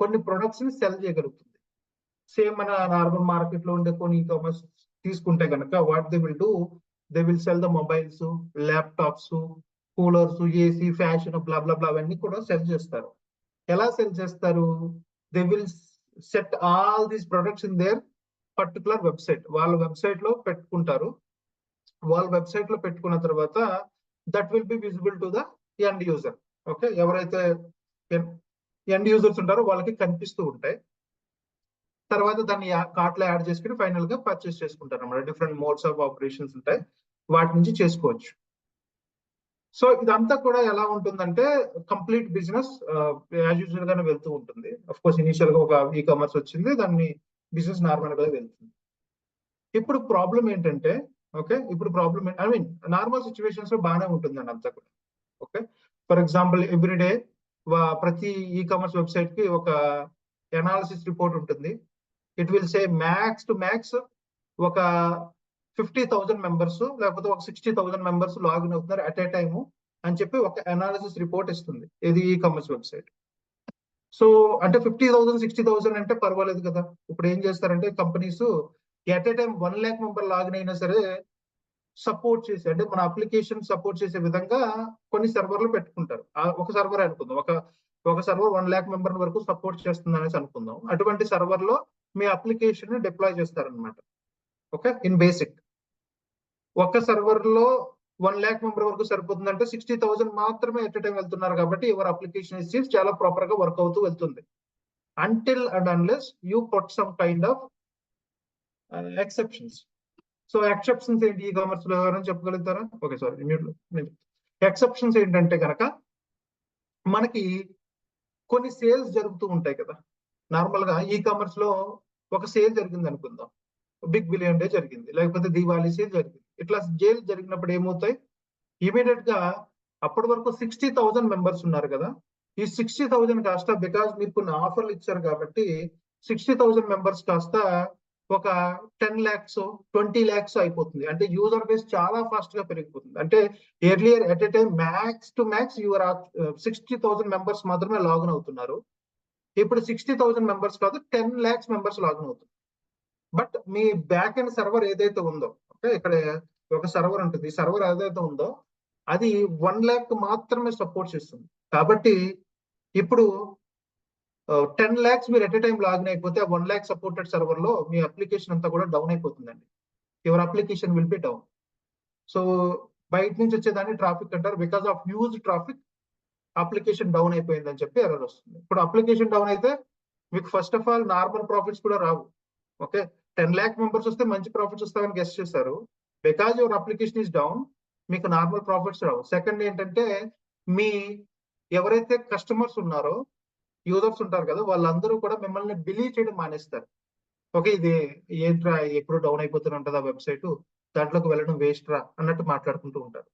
కొన్ని ప్రొడక్ట్స్ ని సెల్ చేయగలుగుతుంది. సేమ్ మన నార్మల్ మార్కెట్ లో ఉండే కొన్ని ఈ కామర్స్ తీసుకుంటే కనుక what they will do, they will sell the mobiles, laptops, coolers, AC, fashion, blah blah blah అవన్నీ కూడా సెల్ చేస్తారు. ఎలా సెల్ చేస్తారు? They will set all these products in their particular website. వాళ్ళ వెబ్సైట్ లో పెట్టుకుంటారు. వాళ్ళ వెబ్సైట్ లో పెట్టుకున్న తర్వాత that will be visible to the end user. Okay, ఎవరైతే ఎండ్ యూజర్స్ ఉంటారో వాళ్ళకి కనిపిస్తూ ఉంటాయి. తర్వాత దాన్ని కార్ట్ లో యాడ్ చేసుకుని ఫైనల్ గా పర్చేస్ చేసుకుంటారు అన్నమాట. డిఫరెంట్ మోడ్స్ ఆఫ్ ఆపరేషన్స్ ఉంటాయి, వాటి నుంచి చేసుకోవచ్చు. సో ఇదంతా కూడా ఎలా ఉంటుందంటే కంప్లీట్ బిజినెస్ యాజ్ యూజువల్ గానే వెళ్తూ ఉంటుంది. అఫ్ కోర్స్ ఇనిషియల్ గా ఒక ఈ కామర్స్ వచ్చింది, దాన్ని బిజినెస్ నార్మల్ గా వెళ్తుంది. ఇప్పుడు ప్రాబ్లం ఏంటంటే, ఓకే, ఇప్పుడు problem I mean normal situations లో బాగానే ఉంటుందండి అంతా కూడా. ఓకే, ఫర్ ఎగ్జాంపుల్ ఎవ్రీడే ప్రతి ఈ కామర్స్ వెబ్సైట్ కి ఒక అనాలిసిస్ రిపోర్ట్ ఉంటుంది. It will say max to max ఒక 50,000 మెంబర్స్ లేకపోతే ఒక 60,000 మెంబర్స్ లాగిన్ అవుతున్నారు అట్ ఏ టైము అని చెప్పి ఒక అనాలిసిస్ రిపోర్ట్ ఇస్తుంది ఇది ఈ కామర్స్ వెబ్సైట్. సో అంటే 50,000 60,000 అంటే పర్వాలేదు కదా. ఇప్పుడు ఏం చేస్తారంటే companies at a time 1 lakh member login అయినా సరే సపోర్ట్ చేసి, అంటే మన అప్లికేషన్ సపోర్ట్ చేసే విధంగా కొన్ని సర్వర్లు పెట్టుకుంటారు. ఒక సర్వర్ అనుకుందాం, ఒక సర్వర్ 1 lakh మెంబర్ వరకు సపోర్ట్ చేస్తుంది అనేసి అనుకుందాం. అటువంటి సర్వర్ లో మీ అప్లికేషన్ ని డిప్లాయ్ చేస్తారనమాట. ఓకే, ఇన్ బేసిక్ ఒక సర్వర్ లో 1 lakh మెంబర్ వరకు సరిపోతుందంటే 60,000 మాత్రమే ఎట్ టైం వెళ్తున్నారు కాబట్టి యువర్ అప్లికేషన్ ఇస్ చాలా ప్రాపర్ గా వర్క్ అవుతూ వెళ్తుంది. Until and unless you put some kind of exceptions. So exceptions ఏంటి ఈ కామర్స్ లో ఎవరైనా చెప్పగలుగుతారా? ఓకే, సారీ మ్యూట్ లో. ఎక్సెప్షన్స్ ఏంటంటే కనుక మనకి కొన్ని సేల్స్ జరుగుతూ ఉంటాయి కదా. నార్మల్ గా ఈ కామర్స్ లో ఒక సేల్ జరిగింది అనుకుందాం, బిగ్ బిలియన్ డే జరిగింది, లేకపోతే దీవాళీ సేల్ జరిగింది. ఇట్లా సేల్ జరిగినప్పుడు ఏమవుతాయి, ఇమీడియట్ గా అప్పటి వరకు 60,000 మెంబర్స్ ఉన్నారు కదా, ఈ 60,000 కాస్త బికాస్ మీరు కొన్ని ఆఫర్లు ఇచ్చారు కాబట్టి 60,000 మెంబర్స్ కాస్త ఒక 10 lakhs 20 lakhs అయిపోతుంది. అంటే యూజర్ బేస్ చాలా ఫాస్ట్ గా పెరిగిపోతుంది. అంటే earlier at a time max to max your 60,000 members మాత్రమే లాగిన్ అవుతున్నారు. ఇప్పుడు 60,000 మెంబర్స్ కాదు 10 lakhs మెంబర్స్ లాగిన్ అవుతుంది. But me back end server ఏదైతే ఉందో, ఓకే, ఇక్కడ ఒక సర్వర్ ఉంటుంది, ఈ సర్వర్ ఏదైతే ఉందో అది 1 lakh మాత్రమే సపోర్ట్ చేస్తుంది. కాబట్టి ఇప్పుడు 10 lakhs మీరు ఎట్ ఏ టైం లాగిన్ అయిపోతే ఆ 1 lakh సపోర్టెడ్ సర్వర్ లో మీ అప్లికేషన్ అంతా కూడా డౌన్ అయిపోతుందండి. Your application will be down. So బయట నుంచి వచ్చేదాన్ని ట్రాఫిక్ అంటారు. Because of huge traffic application down అయిపోయింది అని చెప్పి ఎర్రర్ వస్తుంది. ఇప్పుడు అప్లికేషన్ డౌన్ అయితే మీకు first of all normal profits కూడా రావు. ఓకే, 10 lakh మెంబర్స్ వస్తే మంచి ప్రాఫిట్స్ వస్తాయని గెస్ట్ చేశారు. Because your application is down, మీకు నార్మల్ ప్రాఫిట్స్ రావు. సెకండ్ ఏంటంటే మీ ఎవరైతే కస్టమర్స్ ఉన్నారో, యూజర్స్ ఉంటారు కదా, వాళ్ళందరూ కూడా మిమ్మల్ని బిలీవ్ చేయడం మానేస్తారు. ఓకే, ఇది ఏంట్రా ఎప్పుడు డౌన్ అయిపోతూనే ఉంటుంది ఆ వెబ్సైట్, దాంట్లోకి వెళ్ళడం వేస్ట్ రా అన్నట్టు మాట్లాడుకుంటూ ఉంటారు.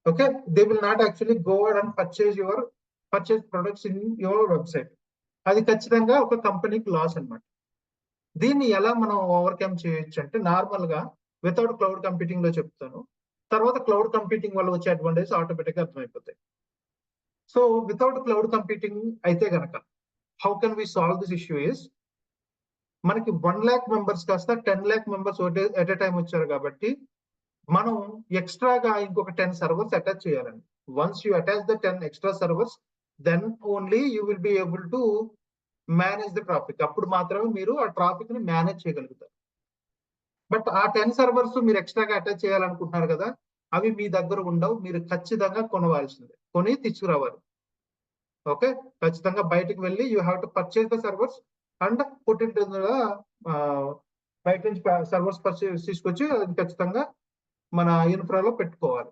Okay, they will not actually go and purchase products in your website. అది ఖచ్చితంగా ఒక కంపెనీకి లాస్ అన్నమాట. దీన్ని ఎలా మనం ఓవర్కమ్ చేయొచ్చు అంటే నార్మల్ గా వితౌట్ క్లౌడ్ కంప్యూటింగ్ లో చెప్తాను, తర్వాత క్లౌడ్ కంప్యూటింగ్ వల్ల వచ్చే అడ్వాంటేజ్ ఆటోమేటిక్ గా అర్థమైపోతాయి. సో వితౌట్ క్లౌడ్ కంప్యూటింగ్ అయితే గనక how can we solve this issue is, మనకి 1 lakh మెంబర్స్ కాస్త 10 lakh members at a time వచ్చారు కాబట్టి మనం ఎక్స్ట్రాగా ఇంకొక 10 సర్వర్స్ అటాచ్ చేయాలండి. Once you attach the 10 extra servers then only you will be able to manage the traffic. అప్పుడు మాత్రమే మీరు ఆ ట్రాఫిక్ ని మేనేజ్ చేయగలుగుతారు. బట్ ఆ 10 సర్వర్స్ మీరు ఎక్స్ట్రాగా అటాచ్ చేయాలనుకుంటున్నారు కదా, అవి మీ దగ్గర ఉండవు. మీరు ఖచ్చితంగా కొనవలసిందే, కొని తీసుకురావాలి. ఓకే, ఖచ్చితంగా బయటకు వెళ్ళి you have to purchase the servers and put it బయట నుంచి సర్వర్స్ పర్చేజ్ తీసుకొచ్చి అది ఖచ్చితంగా మన ఇన్ఫ్రాలో పెట్టుకోవాలి.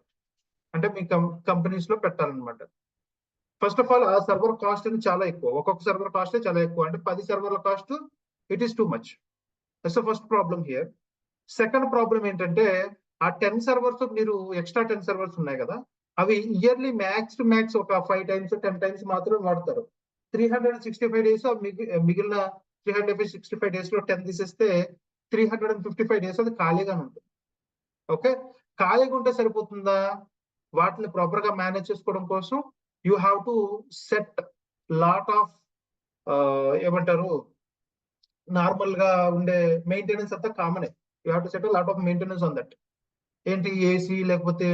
అంటే మీ కంపెనీస్ లో పెట్టాలన్నమాట. ఫస్ట్ ఆఫ్ ఆల్ ఆ సర్వర్ కాస్ట్ అనేది చాలా ఎక్కువ, ఒక్కొక్క సర్వర్ కాస్ట్ చాలా ఎక్కువ, అంటే 10 సర్వర్ల cost it is too much. That's the first problem here. Second problem ఏంటంటే ఆ 10 సర్వర్స్ మీరు ఎక్స్ట్రా 10 సర్వర్స్ ఉన్నాయి కదా, అవి ఇయర్లీ మ్యాక్స్ టు మ్యాక్స్ ఒక 5 టైమ్స్ 10 టైమ్స్ మాత్రమే వాడతారు. 365 డేస్ మిగిలిన 365 డేస్ లో 10 తీసేస్తే 355 డేస్ అది ఖాళీగానే ఉంటుంది. ఓకే, ఖాళీగా ఉంటే సరిపోతుందా? వాటిని ప్రాపర్ గా మేనేజ్ చేసుకోవడం కోసం you have to set lot of ఏమంటారు, నార్మల్ గా ఉండే మెయింటెనెన్స్ అంతా కామనే. You have to set lot of maintenance on that. ఏంటి, ఏసీ లేకపోతే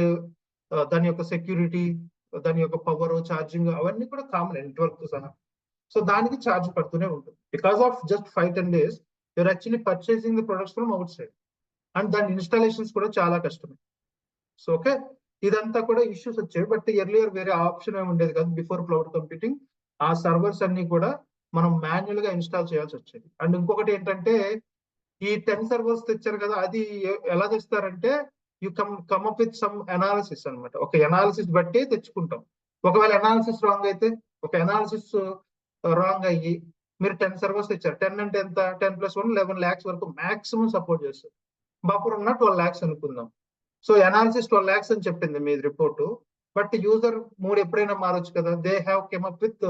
దాని యొక్క సెక్యూరిటీ, దాని యొక్క పవర్, ఛార్జింగ్, అవన్నీ కూడా కామన్ నెట్వర్క్ తో సహా. సో దానికి ఛార్జ్ పడుతూనే ఉంటుంది. Because of just 5-10 days you're actually purchasing the products from outside, and దాని ఇన్స్టాలేషన్స్ కూడా చాలా కష్టమే. సో ఓకే, ఇదంతా కూడా ఇష్యూస్ వచ్చాయి. బట్ ఎర్లియర్ వేరే ఆప్షన్ ఏమి ఉండేది కాదు. బిఫోర్ క్లౌడ్ కంప్యూటింగ్ ఆ సర్వర్స్ అన్ని కూడా మనం మాన్యువల్ గా ఇన్స్టాల్ చేయాల్సి వచ్చేది. అండ్ ఇంకొకటి ఏంటంటే ఈ 10 సర్వర్స్ తెచ్చారు కదా, అది ఎలా తెస్తారంటే you come up with some analysis అనమాట. ఒక అనాలిసిస్ బట్టి తెచ్చుకుంటాం. ఒకవేళ అనాలిసిస్ రాంగ్ అయితే, ఒక అనాలిసిస్ రాంగ్ అయ్యి మీరు 10 సర్వర్స్ తెచ్చారు, 10 అంటే ఎంత, 10+1 11 lakhs వరకు మాక్సిమం సపోర్ట్ చేస్తారు. బఫర్ ఉన్న 12 lakhs అనుకుందాం. సో అనాలిసిస్ 12 lakhs అని చెప్పింది మీ రిపోర్టు, బట్ యూజర్ మూడు ఎప్పుడైనా మారొచ్చు కదా. They have came up with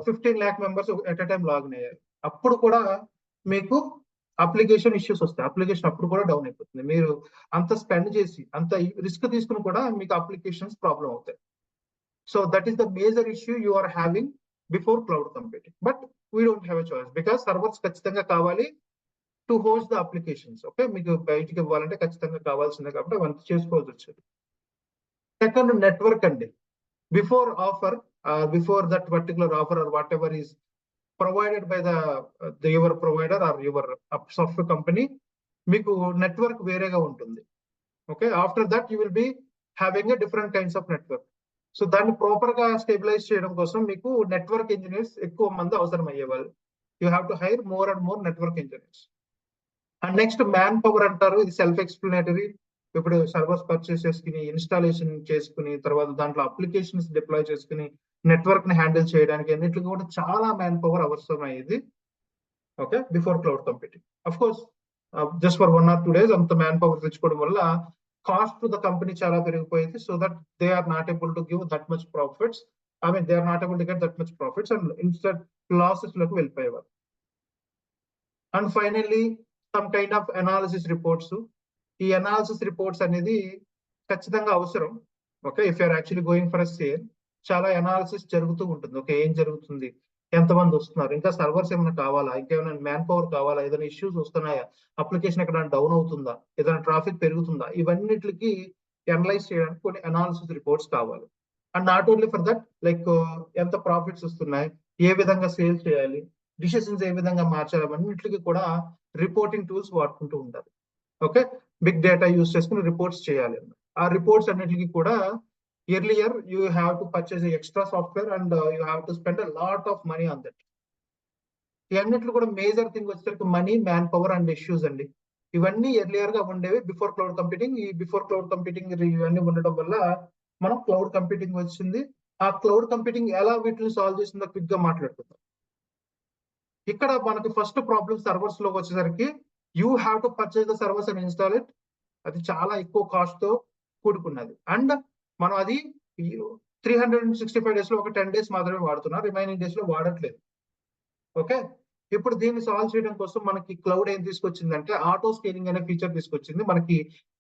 15 lakh members at a time login అయ్యారు. అప్పుడు కూడా మీకు అప్లికేషన్ ఇష్యూస్ వస్తాయి. అప్లికేషన్ అప్పుడు కూడా డౌన్ అయిపోతుంది. మీరు అంత స్పెండ్ చేసి అంత రిస్క్ తీసుకుని కూడా మీకు అప్లికేషన్స్ ప్రాబ్లం అవుతాయి. So that is the major issue you are having before cloud computing. But we don't have a choice, because servers ఖచ్చితంగా కావాలి to host the applications. Okay, మీకు బయటికి ఇవ్వాలంటే ఖచ్చితంగా కావాల్సిందే, కాబట్టి అవన్నీ చేసుకోవాల్సి వచ్చేది. సెకండ్, నెట్వర్క్ అండి. Before offer, before that particular offer or whatever is provided by the your provider or your software company, మీకు నెట్వర్క్ వేరేగా ఉంటుంది. Okay, after that you will be having a different kinds of network. So దాన్ని proper గా stabilize చేయడం కోసం మీకు network engineers ఎక్కువ మంది అవసరం అయ్యేవాళ్ళు. You have to hire more and more network engineers. And next manpower అంటారు. ఇది సెల్ఫ్ ఎక్స్ప్లెనేటరీ. ఇప్పుడు సర్వర్స్ పర్చేస్ చేసుకుని, ఇన్స్టాలేషన్ చేసుకుని, తర్వాత దాంట్లో అప్లికేషన్స్ డిప్లాయ్ చేసుకుని, నెట్వర్క్ ని హ్యాండిల్ చేయడానికి అన్నిటికీ కూడా చాలా మ్యాన్ పవర్ అవసరం అయ్యేది. Okay, before cloud computing. Of course just for 1 or 2 days అంత మ్యాన్ పవర్ తెచ్చుకోవడం వల్ల కాస్ట్ టు ద కంపెనీ చాలా పెరిగిపోయింది. So that they are not able to give that much profits. I mean they are not able to get that much profits and instead losses లోకి వెళ్ళిపోయేవారు. And finally some kind of analysis reports. ఈ analysis reports అనేది ఖచ్చితంగా అవసరం. Okay, if you're actually going for a sale, చాలా analysis జరుగుతూ ఉంటుంది. Okay, ఏం జరుగుతుంది, ఎంతమంది వస్తున్నారు, ఇంకా సర్వర్స్ ఏమైనా కావాలా, ఇంకేమైనా మ్యాన్ పవర్ కావాలా, ఏదైనా ఇష్యూస్ వస్తున్నాయా, అప్లికేషన్ ఎక్కడైనా డౌన్ అవుతుందా, ఏదైనా ట్రాఫిక్ పెరుగుతుందా, ఇవన్నిటికి అనలైజ్ చేయడానికి కొన్ని అనాలిసిస్ రిపోర్ట్స్ కావాలి. And not only for that, like ఎంత ప్రాఫిట్స్ వస్తున్నాయి, ఏ విధంగా సేల్ చేయాలి, డిసిషన్స్ ఏ విధంగా మార్చాలి, అవన్నిటికి కూడా రిపోర్టింగ్ టూల్స్ వాడుకుంటూ ఉంటారు. ఓకే, బిగ్ డేటా యూస్ చేసుకుని రిపోర్ట్స్ చేయాలి. ఆ రిపోర్ట్స్ అన్నిటికీ కూడా earlier you have to purchase a extra software and you have to spend a lot of money on that. ఇవన్నిట్లో కూడా మేజర్ థింగ్ వచ్చేసరికి money, man power and issues అండి. ఇవన్నీ earlier గా ఉండేవి బిఫోర్ క్లౌడ్ కంప్యూటింగ్. ఈ before cloud computing ఇవన్నీ ఉండడం వల్ల మనం క్లౌడ్ కంప్యూటింగ్ వచ్చింది. ఆ క్లౌడ్ కంప్యూటింగ్ ఎలా వీటిని సాల్వ్ చేసిందో క్విక్ గా మాట్లాడుకుందాం. ఇక్కడ మనకి ఫస్ట్ ప్రాబ్లం సర్వర్స్ లో వచ్చేసరికి you have to purchase the servers and install it. అది చాలా ఎక్కువ కాస్ట్ తో కూడుకున్నది. అండ్ మనం అది 365 days లో ఒక 10 days మాత్రమే వాడుతున్నాం, రిమైనింగ్ డేస్ లో వాడట్లేదు. ఓకే, ఇప్పుడు దీన్ని సాల్వ్ చేయడం కోసం మనకి క్లౌడ్ ఏం తీసుకొచ్చిందంటే ఆటో స్కేలింగ్ అనే ఫీచర్ తీసుకొచ్చింది. మనకి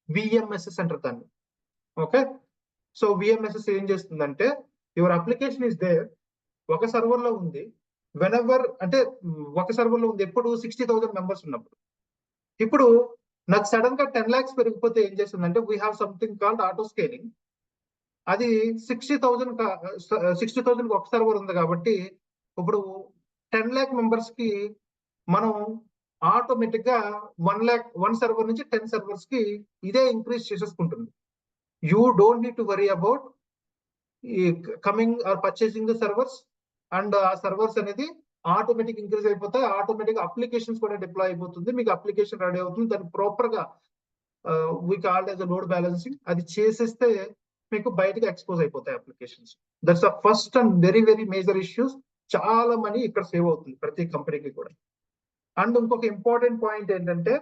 విఎంఎస్ఎస్ అంటారు దాన్ని. ఓకే, సో విఎంఎస్ఎస్ ఏం చేస్తుందంటే యువర్ అప్లికేషన్ ఇస్ దేర్, ఒక సర్వర్ లో ఉంది, వెనెవర్ అంటే ఒక సర్వర్ లో ఉంది ఎప్పుడు 60,000 మెంబర్స్ ఉన్నప్పుడు. ఇప్పుడు నాకు సడన్ గా 10 lakhs పెరిగిపోతే ఏం చేస్తుందంటే we have something called auto scaling. అది 60,000 ఒక సర్వర్ ఉంది కాబట్టి ఇప్పుడు 10 lakh మెంబర్స్ కి మనం ఆటోమేటిక్ గా 1 సర్వర్ నుంచి 10 సర్వర్స్ కి ఇదే ఇంక్రీజ్ చేసేసుకుంటుంది. You don't need to worry about coming or purchasing the servers. And ఆ సర్వర్స్ అనేది ఆటోమేటిక్ ఇంక్రీజ్ అయిపోతాయి. ఆటోమేటిక్ అప్లికేషన్స్ కూడా డిప్లాయ్ అయిపోతుంది. మీకు అప్లికేషన్ రెడీ అవుతుంది. దాన్ని ప్రాపర్ గా we called as load balancing అది చేసేస్తే మీకు బయటకు ఎక్స్పోజ్ అయిపోతాయి applications. That's the first and very very major issues. చాలా మనీ ఇక్కడ సేవ్ అవుతుంది ప్రతి కంపెనీకి కూడా. అండ్ ఇంకొక ఇంపార్టెంట్ పాయింట్ ఏంటంటే,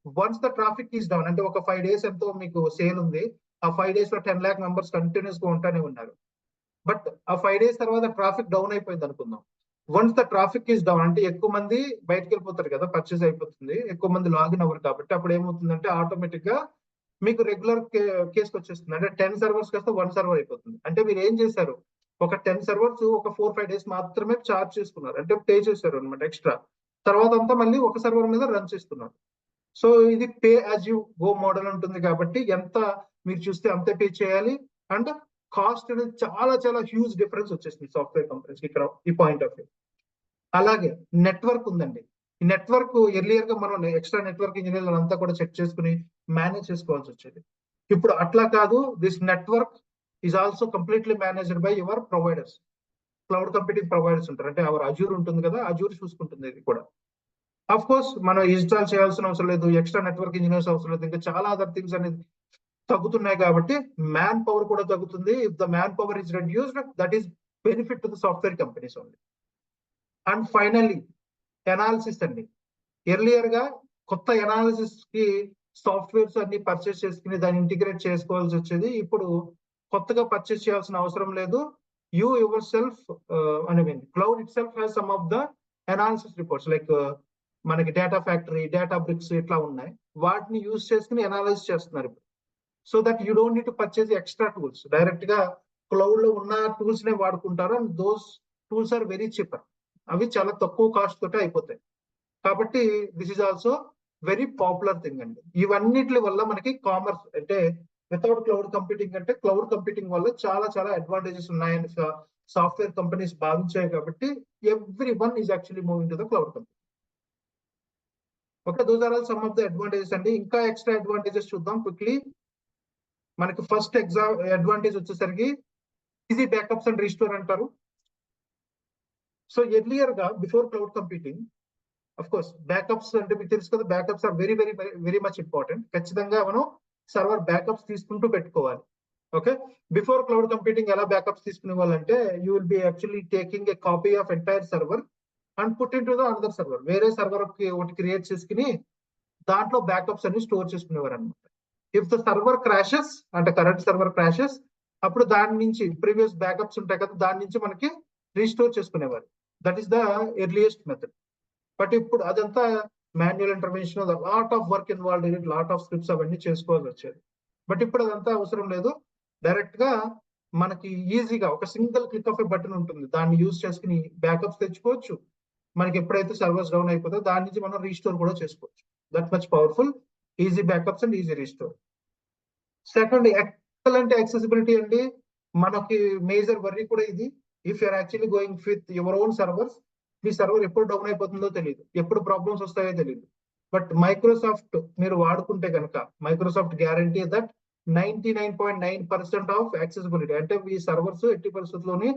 once the traffic is down, అంటే ఒక 5 days ఎంతో మీకు సేల్ ఉంది, ఆ 5 days లో 10 lakh మెంబర్స్ కంటిన్యూస్ గా ఉంటానే ఉన్నారు. బట్ ఆ 5 days తర్వాత ట్రాఫిక్ డౌన్ అయిపోయింది అనుకుందాం. Once the traffic is down, అంటే ఎక్కువ మంది బయటకు వెళ్ళిపోతారు కదా, పర్చేస్ అయిపోతుంది, ఎక్కువ మంది లాగిన్ అవ్వరు కాబట్టి అప్పుడు ఏమవుతుందంటే ఆటోమేటిక్ గా మీకు రెగ్యులర్ కేసుకి వచ్చేస్తుంది. అంటే 10 servers కాస్త 1 server అయిపోతుంది. అంటే మీరు ఏం చేశారు, ఒక 10 servers ఒక 4-5 days మాత్రమే చార్జ్ చేసుకున్నారు, అంటే పే చేశారు అనమాట ఎక్స్ట్రా. తర్వాత అంతా మళ్ళీ ఒక సర్వర్ మీద రన్ చేస్తున్నారు. సో ఇది pay as you go model ఉంటుంది కాబట్టి ఎంత మీరు చూస్తే అంతే పే చేయాలి. అండ్ కాస్ట్ అనేది చాలా చాలా హ్యూజ్ డిఫరెన్స్ వచ్చేసింది సాఫ్ట్వేర్ కంపెనీస్ ఇక్కడ ఈ పాయింట్ ఆఫ్ వ్యూ. అలాగే నెట్వర్క్ ఉందండి. ఈ నెట్వర్క్ ఎర్లియర్ గా మనం ఎక్స్ట్రా నెట్వర్క్ ఇంజనీర్లు అంతా కూడా చెక్ చేసుకుని మేనేజ్ చేసుకోవాల్సి వచ్చేది. ఇప్పుడు అట్లా కాదు, this network is also completely managed by your providers. Cloud computing providers ఉంటారు, అంటే అవర్ అజూర్ ఉంటుంది కదా, అజూర్ చూసుకుంటుంది ఇది కూడా. అఫ్ కోర్స్ మనం ఇన్స్టాల్ చేయాల్సిన అవసరం లేదు, ఎక్స్ట్రా నెట్వర్క్ ఇంజనీర్స్ అవసరం లేదు, ఇంకా చాలా అదర్ థింగ్స్ అనేది తగ్గుతున్నాయి కాబట్టి మ్యాన్ పవర్ కూడా తగ్గుతుంది. If the man power is reduced, that is benefit to the software companies only. And finally analysis అండి. ఎర్లియర్ గా కొత్త ఎనాలిసిస్ కి సాఫ్ట్వేర్స్ అన్ని పర్చేస్ చేసుకుని దాన్ని ఇంటిగ్రేట్ చేసుకోవాల్సి వచ్చేది. ఇప్పుడు కొత్తగా పర్చేస్ చేయాల్సిన అవసరం లేదు. You yourself cloud itself has some of the analysis reports, like మనకి డేటా ఫ్యాక్టరీ, డేటా బ్రిక్స్ ఇట్లా ఉన్నాయి, వాటిని యూజ్ చేసుకుని ఎనాలైజ్ చేస్తున్నారు ఇప్పుడు. So that you don't need to purchase extra tools, direct గా క్లౌడ్ లో ఉన్న టూల్స్ నే వాడుకుంటారు. And those tools are very cheaper, అవి చాలా తక్కువ కాస్ట్ తోటే అయిపోతాయి. కాబట్టి this is also very popular thing అండి. ఇవన్నిటి వల్ల మనకి కామర్స్ అంటే వితౌట్ క్లౌడ్ కంప్యూటింగ్ అంటే క్లౌడ్ కంప్యూటింగ్ వల్ల చాలా చాలా అడ్వాంటేజెస్ ఉన్నాయని సాఫ్ట్వేర్ కంపెనీస్ భావించాయి కాబట్టి everyone is actually moving to the cloud computing. Okay, those are all some of the advantages అండి. ఇంకా ఎక్స్ట్రా అడ్వాంటేజెస్ చూద్దాం క్విక్లీ. మనకి ఫస్ట్ అడ్వాంటేజ్ వచ్చేసరికి ఈజీ బ్యాకప్స్ అండ్ రీస్టోర్ అంటారు. సో ఎర్లియర్ గా before cloud computing, of course backups అంటే మీకు తెలుసు కదా, backups are very very very much important. ఖచ్చితంగా మనం సర్వర్ బ్యాకప్స్ తీసుకుంటూ పెట్టుకోవాలి. ఓకే, బిఫోర్ క్లౌడ్ కంప్యూటింగ్ ఎలా బ్యాకప్స్ తీసుకునే వాళ్ళంటే you will be actually taking a copy of entire server and put in to the another server. వేరే server కి ఒకటి క్రియేట్ చేసుకుని దాంట్లో బ్యాకప్స్ అన్ని స్టోర్ చేసుకునేవారు అనమాట. ఇఫ్ ద సర్వర్ క్రాషెస్, అంటే కరెంట్ సర్వర్ క్రాషెస్, అప్పుడు దాని నుంచి ప్రీవియస్ బ్యాకప్స్ ఉంటాయి కదా, దాని నుంచి మనకి రీస్టోర్ చేసుకునేవారు. That is the earliest method. But ఇప్పుడు అదంతా manual intervention, lot of work involve in it, lot of scripts అవన్నీ చేసుకోవాల్సి వచ్చేది. బట్ ఇప్పుడు అదంతా అవసరం లేదు, డైరెక్ట్ గా మనకి ఈజీగా ఒక single click of A button ఉంటుంది, దాన్ని యూజ్ చేసుకుని బ్యాకప్స్ తెచ్చుకోవచ్చు. మనకి ఎప్పుడైతే సర్వర్స్ డౌన్ అయిపోతుందో దాని నుంచి మనం రీస్టోర్ కూడా చేసుకోవచ్చు. That much powerful, easy backups and easy restore. Second, excellent accessibility అండి. మనకి మేజర్ వర్రీ కూడా ఇది. If you're actually going with your own servers, మీ సర్వర్ ఎప్పుడు డౌన్ అయిపోతుందో తెలియదు, ఎప్పుడు ప్రాబ్లమ్స్ వస్తాయో తెలియదు. బట్ మైక్రోసాఫ్ట్ మీరు వాడుకుంటే కనుక, Microsoft guarantee that 99.9% of accessibility, అంటే మీ సర్వర్స్ ఎట్టి పరిస్థితుల్లోనే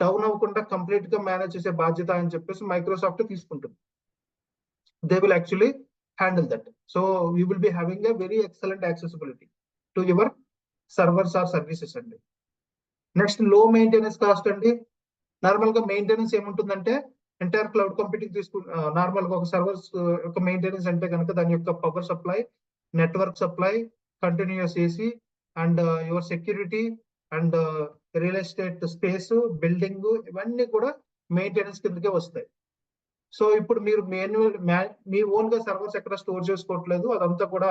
డౌన్ అవ్వకుండా కంప్లీట్ గా మేనేజ్ చేసే బాధ్యత అని చెప్పేసి మైక్రోసాఫ్ట్ తీసుకుంటుంది. They will actually handle that. So you will be having a very excellent accessibility to your servers or services అండి. నెక్స్ట్, లో మెయింటెనెన్స్ కాస్ట్ అండి. నార్మల్ గా మెయింటెనెన్స్ ఏముంటుందంటే ఎంటైర్ క్లౌడ్ కంప్యూటింగ్ నార్మల్ గా ఒక సర్వర్స్ యొక్క maintenance అంటే కనుక దాని యొక్క power supply, network supply, continuous AC and your security and real estate space, building, ఇవన్నీ కూడా మెయింటెనెన్స్ కిందకే వస్తాయి. సో ఇప్పుడు మీరు మీ ఓన్ గా సర్వర్స్ ఎక్కడ స్టోర్ చేసుకోవట్లేదు, అదంతా కూడా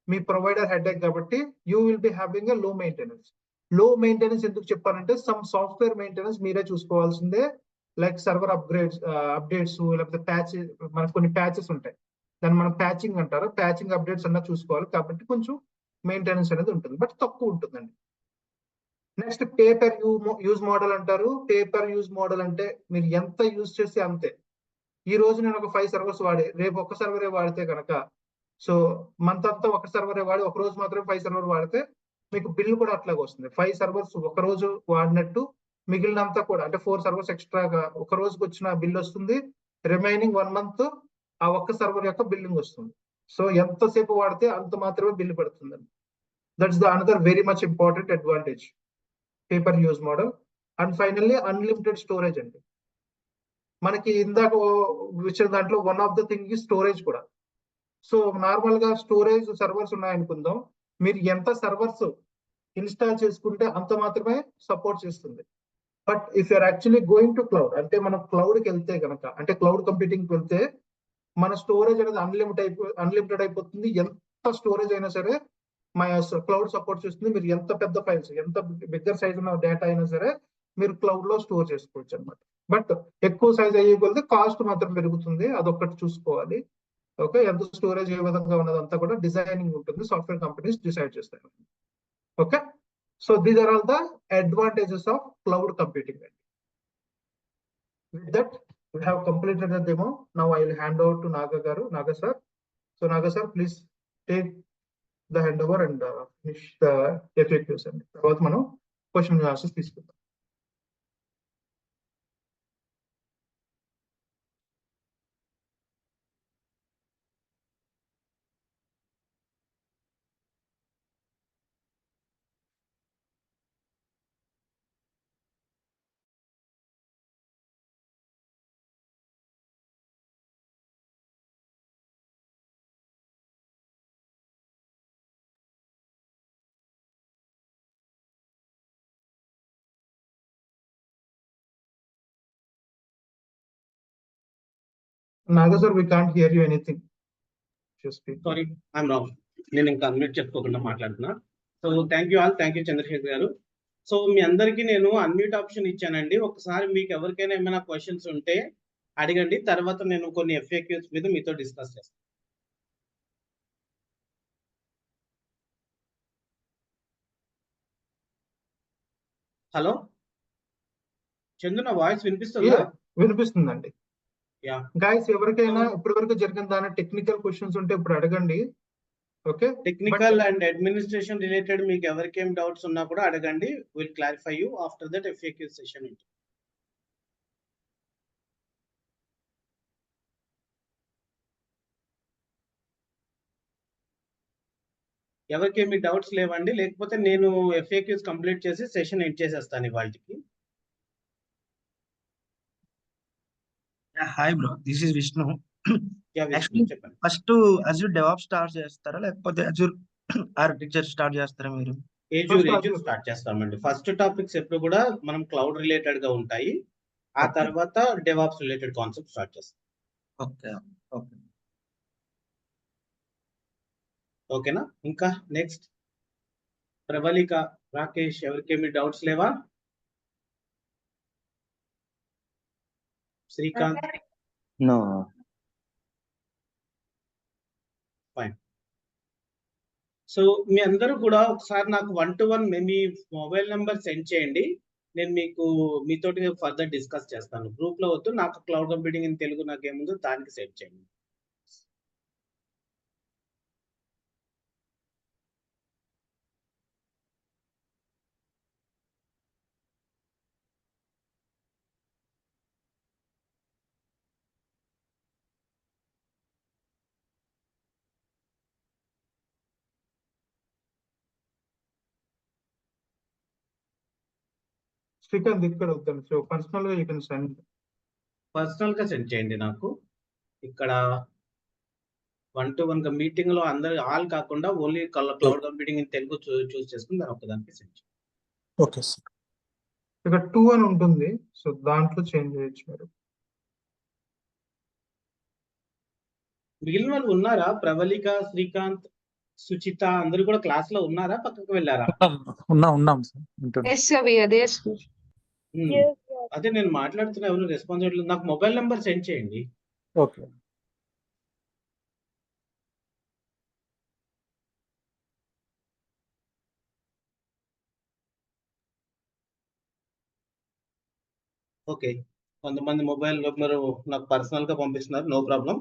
మీ ప్రొవైడర్ హెడేక్ కాబట్టి యూ విల్ బి హ్యావింగ్ ఎ లో మెయింటెనెన్స్. లో మెయింటెనెన్స్ ఎందుకు చెప్పారంటే సమ్ సాఫ్ట్వేర్ మెయింటెనెన్స్ మీరే చూసుకోవాల్సిందే, లైక్ సర్వర్ అప్డేట్స్, లేకపోతే ప్యాచ్, మనకు కొన్ని ప్యాచెస్ ఉంటాయి, దాన్ని మనం ప్యాచింగ్ అంటారు, ప్యాచింగ్ అప్డేట్స్ అన్నా చూసుకోవాలి. కాబట్టి కొంచెం మెయింటెనెన్స్ అనేది ఉంటుంది, బట్ తక్కువ ఉంటుందండి. నెక్స్ట్, పేపర్ యూజ్ మోడల్ అంటారు. పేపర్ యూజ్ మోడల్ అంటే మీరు ఎంత యూజ్ చేస్తే అంతే. ఈ రోజు నేను ఒక 5 సర్వర్స్ వాడి, రేపు ఒక సర్వరే వాడితే కనుక, సో మంత్ అంతా ఒక సర్వరే వాడి ఒక రోజు మాత్రం 5 సర్వర్ వాడితే మీకు బిల్ కూడా అట్లాగే వస్తుంది. 5 సర్వర్స్ ఒక రోజు వాడినట్టు మిగిలినంతా కూడా, అంటే 4 సర్వర్స్ ఎక్స్ట్రాగా ఒక రోజుకి వచ్చిన బిల్ వస్తుంది, రిమైనింగ్ 1 month ఆ ఒక్క సర్వర్ యొక్క బిల్లింగ్ వస్తుంది. సో ఎంతసేపు వాడితే అంత మాత్రమే బిల్లు పడుతుందండి. That's the another very much important advantage. Pay-per-use model. And finally, unlimited storage అండి. మనకి ఇందాక వచ్చిన దాంట్లో వన్ ఆఫ్ ద థింగ్ ఈ స్టోరేజ్ కూడా. సో నార్మల్ గా స్టోరేజ్ సర్వర్స్ ఉన్నాయనుకుందాం, మీరు ఎంత సర్వర్స్ ఇన్స్టాల్ చేసుకుంటే అంత మాత్రమే సపోర్ట్ చేస్తుంది. But if you're actually going to cloud, అంటే మనం క్లౌడ్కి వెళ్తే కనుక, అంటే క్లౌడ్ కంప్యూటింగ్కి వెళ్తే మన స్టోరేజ్ అనేది అన్లిమిటెడ్ అయిపోతుంది. ఎంత స్టోరేజ్ అయినా సరే మా క్లౌడ్ సపోర్ట్ చేస్తుంది. మీరు ఎంత పెద్ద ఫైల్స్, ఎంత బిగ్గర్ సైజ్ ఉన్న డేటా అయినా సరే మీరు క్లౌడ్ లో స్టోర్ చేసుకోవచ్చు అనమాట. బట్ ఎక్కువ సైజ్ అయ్యే కొద్దీ కాస్ట్ మాత్రం పెరుగుతుంది, అదొక్కటి చూసుకోవాలి. ఓకే, ఎంత స్టోరేజ్ ఏ విధంగా ఉన్నదంతా కూడా డిజైనింగ్ ఉంటుంది, సాఫ్ట్వేర్ కంపెనీస్ డిసైడ్ చేస్తాయి. Okay, so these are all the advantages of cloud computing. With that, we have completed the demo. Now I will hand over to Naga sir. So Naga sir, please take the handover and finish the FAQs. And తర్వాత మనం question and answers తీసుకుందాం. Naga sir, we can't hear you anything. Just speak. Sorry, I'm wrong. నేను ఇంకా unmute చేసుకోకుండా మాట్లాడుతున్నా. So thank you all, thank you Chandrashekhar గారు. So మీ అందరికీ నేను అన్మ్యూట్ ఆప్షన్ ఇచ్చానండి. ఒకసారి మీకు ఎవరికైనా ఏమైనా క్వశ్చన్స్ ఉంటే అడగండి, తర్వాత నేను కొన్ని FAQs మీద మీతో డిస్కస్ చేస్తాను. హలో చందు, నా వాయిస్ వినిపిస్తుందా? వినిపిస్తుందండి. గైస్, ఎవరికైనా ఇప్పటి వరకు జరిగిన దాని టెక్నికల్ క్వశ్చన్స్ ఉంటే ఇప్పుడు అడగండి. Okay, technical and administration related మీకు ఎవరికేం డౌట్స్ ఉన్నా కూడా అడగండి. Will clarify you after that FAQ session ఉంటుంది. ఎవరికేమి డౌట్స్ లేవండి, లేకపోతే నేను FAQs కంప్లీట్ చేసి సెషన్ ఎండ్ చేసేస్తాను ఇవాళకి. Hi bro, this is Vishnu. చెప్పండి. ఫస్ట్ అజూర్ డెవాప్స్ స్టార్ట్ చేస్తారా లేకపోతే అజూర్ ఆర్కిటెక్చర్ స్టార్ట్ చేస్తారా మీరు? ఏజూర్ స్టార్ట్ చేస్తామండి. ఫస్ట్ టాపిక్స్ ఎప్పుడు కూడా మనం క్లౌడ్ రిలేటెడ్ గా ఉంటాయి, ఆ తర్వాత డెవాప్స్ రిలేటెడ్ కాన్సెప్ట్ స్టార్ట్ చేస్తాం. ఓకే ఓకే ఓకేనా? ఇంకా నెక్స్ట్ ప్రబలిక, రాకేష్, ఎవరికేమి డౌట్స్ లేవా? శ్రీకాంత్? No. ఫైన్. సో మీ అందరూ కూడా ఒకసారి నాకు 1-to-1 మీ మొబైల్ నెంబర్ సెండ్ చేయండి. నేను మీతోటి ఫర్దర్ డిస్కస్ చేస్తాను. గ్రూప్ లో వద్దు, నాకు క్లౌడ్ కంప్యూటింగ్ ఇన్ తెలుగు నాకేముందో దానికి సెండ్ చేయండి. శ్రీకాంత్ ఇక్కడ వద్దాను. సో పర్సనల్ గా యూ కెన్ సెండ్. పర్సనల్ గా సెండ్ చేయండి నాకు. ఇక్కడ 1-to-1 మీటింగ్ లో అందరు ఆల్ కాకుండా only cloud computing in Telugu choose చేసుకుని దాని ఒకదానికి సెండ్ చేయండి. Okay sir. ఇక్కడ 2 అని ఉంటుంది, సో దాంట్లో చేంజ్ చేయొచ్చు మీరు. మిగిలిన వాళ్ళు ఉన్నారా? ప్రబలిక, శ్రీకాంత్, సుచిత అందరూ కూడా క్లాస్ లో ఉన్నారా? పక్కకు వెళ్ళారా? ఉన్నాం సార్. అదే నేను మాట్లాడుతున్నా, ఎవరు రెస్పాన్స్ అవ్వట్లేదు. నాకు మొబైల్ నెంబర్ సెండ్ చేయండి. ఓకే. ఓకే, కొంతమంది మొబైల్ నెంబర్ నాకు పర్సనల్ గా పంపిస్తున్నారు, నో ప్రాబ్లం.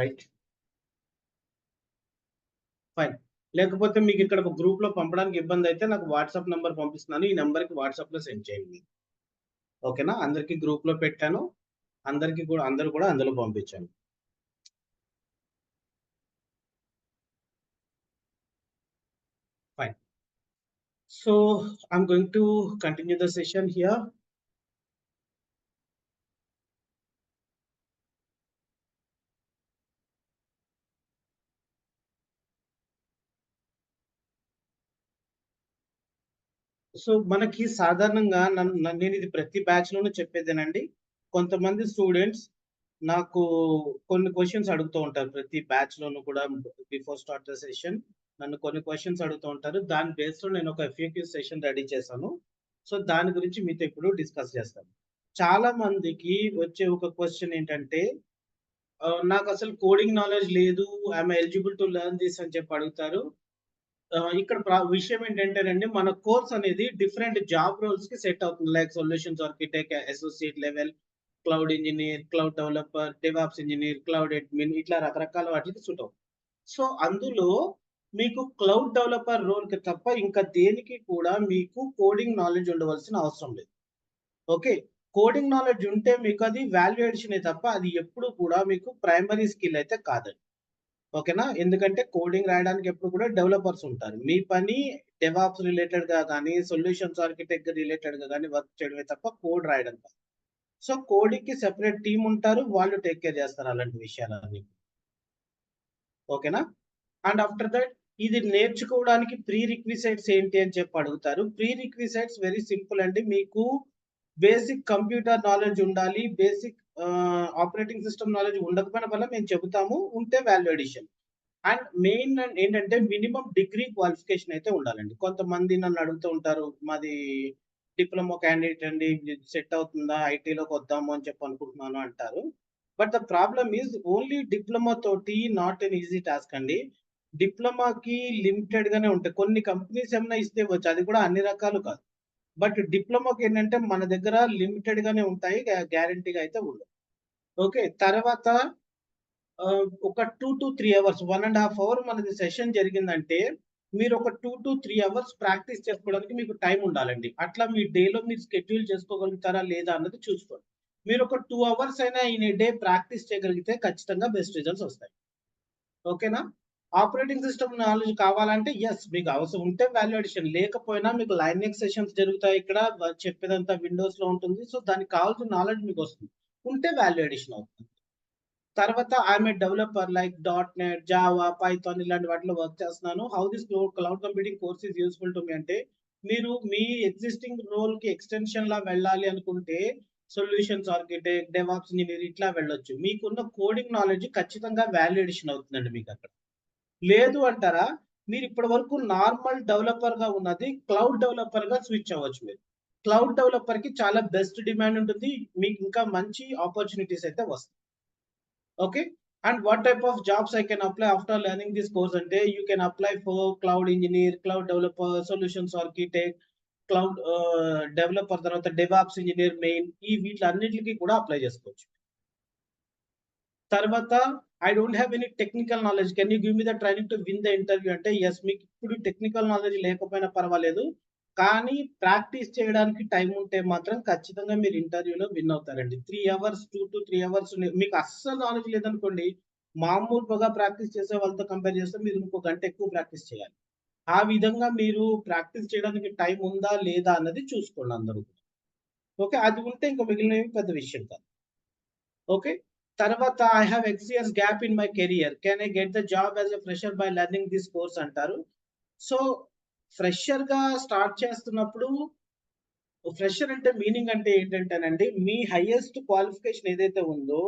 Right, fine. లేకపోతే మీకు ఇక్కడ గ్రూప్ లో పంపడానికి ఇబ్బంది అయితే నాకు వాట్సాప్ నెంబర్ పంపిస్తున్నాను, ఈ నెంబర్ కి వాట్సాప్ లో సెండ్ చేయండి. ఓకేనా? అందరికి గ్రూప్ లో పెట్టాను, అందరికి కూడా అందరూ కూడా అందులో పంపించాను. So I'm going to continue the session here. So మనకి సాధారణంగా నేను ఇది ప్రతి బ్యాచ్ లోనూ చెప్పేదేనండి. కొంతమంది స్టూడెంట్స్ నాకు కొన్ని క్వశ్చన్స్ అడుగుతూ ఉంటారు. ప్రతి బ్యాచ్ లోనూ కూడా బిఫోర్ స్టార్ట్ ద సెషన్ నన్ను కొన్ని క్వశ్చన్స్ అడుగుతూ ఉంటారు. దాని బేస్ లో నేను ఒక FAQ సెషన్ రెడీ చేశాను. సో దాని గురించి మీతో ఇప్పుడు డిస్కస్ చేస్తాను. చాలా మందికి వచ్చే ఒక క్వశ్చన్ ఏంటంటే నాకు అసలు కోడింగ్ నాలెడ్జ్ లేదు, I'm eligible to learn this అని చెప్పి అడుగుతారు. ఇక్కడ విషయం ఏంటంటేనండి, మన కోర్స్ అనేది డిఫరెంట్ జాబ్ రోల్స్ కి సెట్ అవుతుంది. Like solutions architect, associate level, cloud engineer, cloud developer, DevOps engineer, cloud admin, ఇట్లా రకరకాల వాటికి సూట్ అవుతుంది. సో అందులో మీకు క్లౌడ్ డెవలపర్ రోల్ కి తప్ప ఇంకా దేనికి కూడా మీకు కోడింగ్ నాలెడ్జ్ ఉండవలసిన అవసరం లేదు. ఓకే, కోడింగ్ నాలెడ్జ్ ఉంటే మీకు అది వాల్యుయేషన్ తప్ప అది ఎప్పుడు కూడా మీకు ప్రైమరీ స్కిల్ అయితే కాదండి. ఓకేనా, ఎందుకంటే కోడింగ్ రాయడానికి ఎప్పుడు కూడా డెవలపర్స్ ఉంటారు. మీ పని డెవాప్స్ రిలేటెడ్ గా కానీ సొల్యూషన్స్ ఆర్కిటెక్ట్ రిలేటెడ్ గా కానీ వర్క్ చేయడమే తప్ప కోడ్ రాయడం కాదు. సో కోడింగ్ కి సెపరేట్ టీమ్ ఉంటారు, వాళ్ళు టేక్ కేర్ చేస్తారు అలాంటి విషయాలన్నీ. ఓకేనా, అండ్ ఆఫ్టర్ దట్ ఇది నేర్చుకోవడానికి ప్రీ రిక్విజైట్స్ ఏంటి అని చెప్పి అడుగుతారు. ప్రీ రిక్విజైట్స్ వెరీ సింపుల్ అండి. మీకు బేసిక్ కంప్యూటర్ నాలెడ్జ్ ఉండాలి, బేసిక్ ఆపరేటింగ్ సిస్టమ్ నాలెడ్జ్ ఉండకపోయిన వల్ల మేము చెబుతాము, ఉంటే వాల్యూ అడిషన్. అండ్ మెయిన్ ఏంటంటే మినిమం డిగ్రీ క్వాలిఫికేషన్ అయితే ఉండాలండి. కొంతమంది నన్ను అడుగుతూ ఉంటారు, మాది డిప్లొమా క్యాండిడేట్ అండి, సెట్ అవుతుందా, ఐటీలోకి వద్దాము అని చెప్పి అనుకుంటున్నాను అంటారు. But the problem is only diploma తోటి నాట్ ఎన్ ఈజీ టాస్క్ అండి. డిప్లొమాకి లిమిటెడ్ గానే ఉంటాయి. కొన్ని కంపెనీస్ ఏమైనా ఇస్తే వచ్చు, అది కూడా అన్ని రకాలు కాదు. బట్ డిప్లొమాకి ఏంటంటే మన దగ్గర లిమిటెడ్ గానే ఉంటాయి, గ్యారంటీగా అయితే ఉండవు. ఓకే, తర్వాత ఒక 2 to 3 అవర్స్, 1.5 hour మనది సెషన్ జరిగిందంటే మీరు ఒక 2 to 3 అవర్స్ ప్రాక్టీస్ చేసుకోవడానికి మీకు టైం ఉండాలండి. అట్లా మీ డేలో మీరు షెడ్యూల్ చేసుకోగలుగుతారా లేదా అన్నది చూసుకోండి. మీరు ఒక 2 అవర్స్ అయినా ఇన్ డే ప్రాక్టీస్ చేయగలిగితే ఖచ్చితంగా బెస్ట్ రిజల్ట్స్ వస్తాయి. ఓకేనా, ఆపరేటింగ్ సిస్టమ్ నాలెడ్జ్ కావాలంటే ఎస్, మీకు అవసరం ఉంటే వాల్యూ అడిషన్, లేకపోయినా మీకు లైనెక్స్ సెషన్స్ జరుగుతాయి. ఇక్కడ చెప్పేదంతా విండోస్ లో ఉంటుంది. సో దానికి కావాల్సిన నాలెడ్జ్ మీకు వస్తుంది, ఉంటే వాల్యూ అడిషన్ అవుతుంది. తర్వాత I'm a developer like .NET, Java, Python ఇలాంటి వాటిలో వర్క్ చేస్తున్నాను. How this cloud computing course is useful to me అంటే, మీరు మీ ఎగ్జిస్టింగ్ రోల్ కి ఎక్స్టెన్షన్ లా వెళ్ళాలి అనుకుంటే సొల్యూషన్స్ ఆర్కిటెక్ట్, డెవాప్స్ ఇంజనీర్ ఇట్లా వెళ్ళొచ్చు. మీకున్న కోడింగ్ నాలెడ్జ్ ఖచ్చితంగా వాల్యూ అడిషన్ అవుతుందండి మీకు అక్కడ. లేదు అంటారా, మీరు ఇప్పటి వరకు నార్మల్ డెవలపర్ గా ఉన్నది క్లౌడ్ డెవలపర్ గా స్విచ్ అవ్వచ్చు. మీరు క్లౌడ్ డెవలపర్ కి చాలా బెస్ట్ డిమాండ్ ఉంటుంది, మీకు ఇంకా మంచి ఆపర్చునిటీస్ అయితే వస్తాయి. Okay, and what type of jobs I can apply after learning this course ante, you can apply for cloud engineer, cloud developer, solutions architect, cloud developer, tarvata DevOps engineer, main ee వీట్లన్నిటికి కూడా apply చేసుకోవచ్చు. తర్వాత I don't have any technical knowledge, can you give me the training to win the interview అంటే, yes, మీకు ఇప్పుడు technical knowledge లేకపోయినా పర్వాలేదు, కానీ practice చేయడానికి టైం ఉంటే మాత్రం ఖచ్చితంగా మీరు ఇంటర్వ్యూలో విన్ అవుతారండి. 3 అవర్స్ 2 to 3 అవర్స్ మీకు అస్సలు నాలెడ్జ్ లేదనుకోండి, మామూలుగా ప్రాక్టీస్ చేసే వాళ్ళతో కంపేర్ చేస్తే మీరు ఇంకో గంట ఎక్కువ ప్రాక్టీస్ చేయాలి. ఆ విధంగా మీరు ప్రాక్టీస్ చేయడానికి టైం ఉందా లేదా అన్నది చూసుకోండి అందరూ. ఓకే, అది ఉంటే ఇంకా మిగిలినవి పెద్ద విషయం కాదు. ఓకే, తర్వాత I have X gap in my career, can I get the job as a fresher by learning this course అంటారు. సో ఫ్రెషర్ గా స్టార్ట్ చేస్తున్నప్పుడు, ఫ్రెషర్ అంటే మీనింగ్ అంటే ఏంటంటేనండి, మీ హైయెస్ట్ క్వాలిఫికేషన్ ఏదైతే ఉందో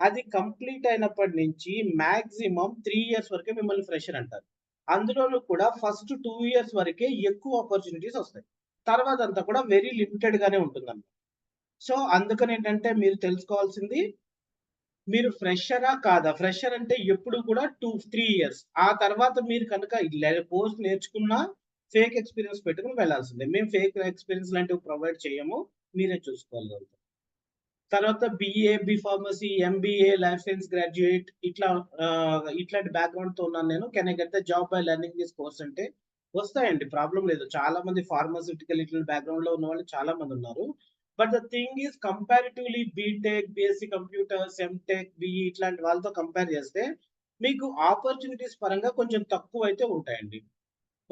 అది కంప్లీట్ అయినప్పటి నుంచి మాక్సిమం 3 years వరకే మిమ్మల్ని ఫ్రెషర్ అంటారు. అందులోనూ కూడా ఫస్ట్ 2 years వరకే ఎక్కువ ఆపర్చునిటీస్ వస్తాయి, తర్వాత అంతా కూడా వెరీ లిమిటెడ్ గానే ఉంటుందన్నమాట. సో అందుకని ఏంటంటే మీరు తెలుసుకోవాల్సింది, మీరు ఫ్రెషరా కాదా. ఫ్రెషర్ అంటే ఎప్పుడు కూడా 2-3 years, ఆ తర్వాత మీరు కనుక కోర్స్ నేర్చుకున్నా ఫేక్ ఎక్స్పీరియన్స్ పెట్టుకుని వెళ్ళాల్సిందే. మేము ఫేక్ ఎక్స్పీరియన్స్ లాంటివి ప్రొవైడ్ చేయము, మీరే చూసుకోవాలి. తర్వాత BA, B.Pharmacy, MBA, life science graduate ఇట్లాంటి బ్యాక్గ్రౌండ్ తో ఉన్నాను నేను, can I get the job by learning this course అంటే వస్తాయండి, ప్రాబ్లం లేదు. చాలా మంది ఫార్మాస్యూటికల్ ఇట్లా బ్యాక్గ్రౌండ్ లో ఉన్న వాళ్ళు చాలా మంది ఉన్నారు. But the thing is comparatively BTech, BSc computers, MTech, BE ఇట్లాంటి వాళ్ళతో కంపేర్ చేస్తే మీకు ఆపర్చునిటీస్ పరంగా కొంచెం తక్కువ అయితే ఉంటాయండి.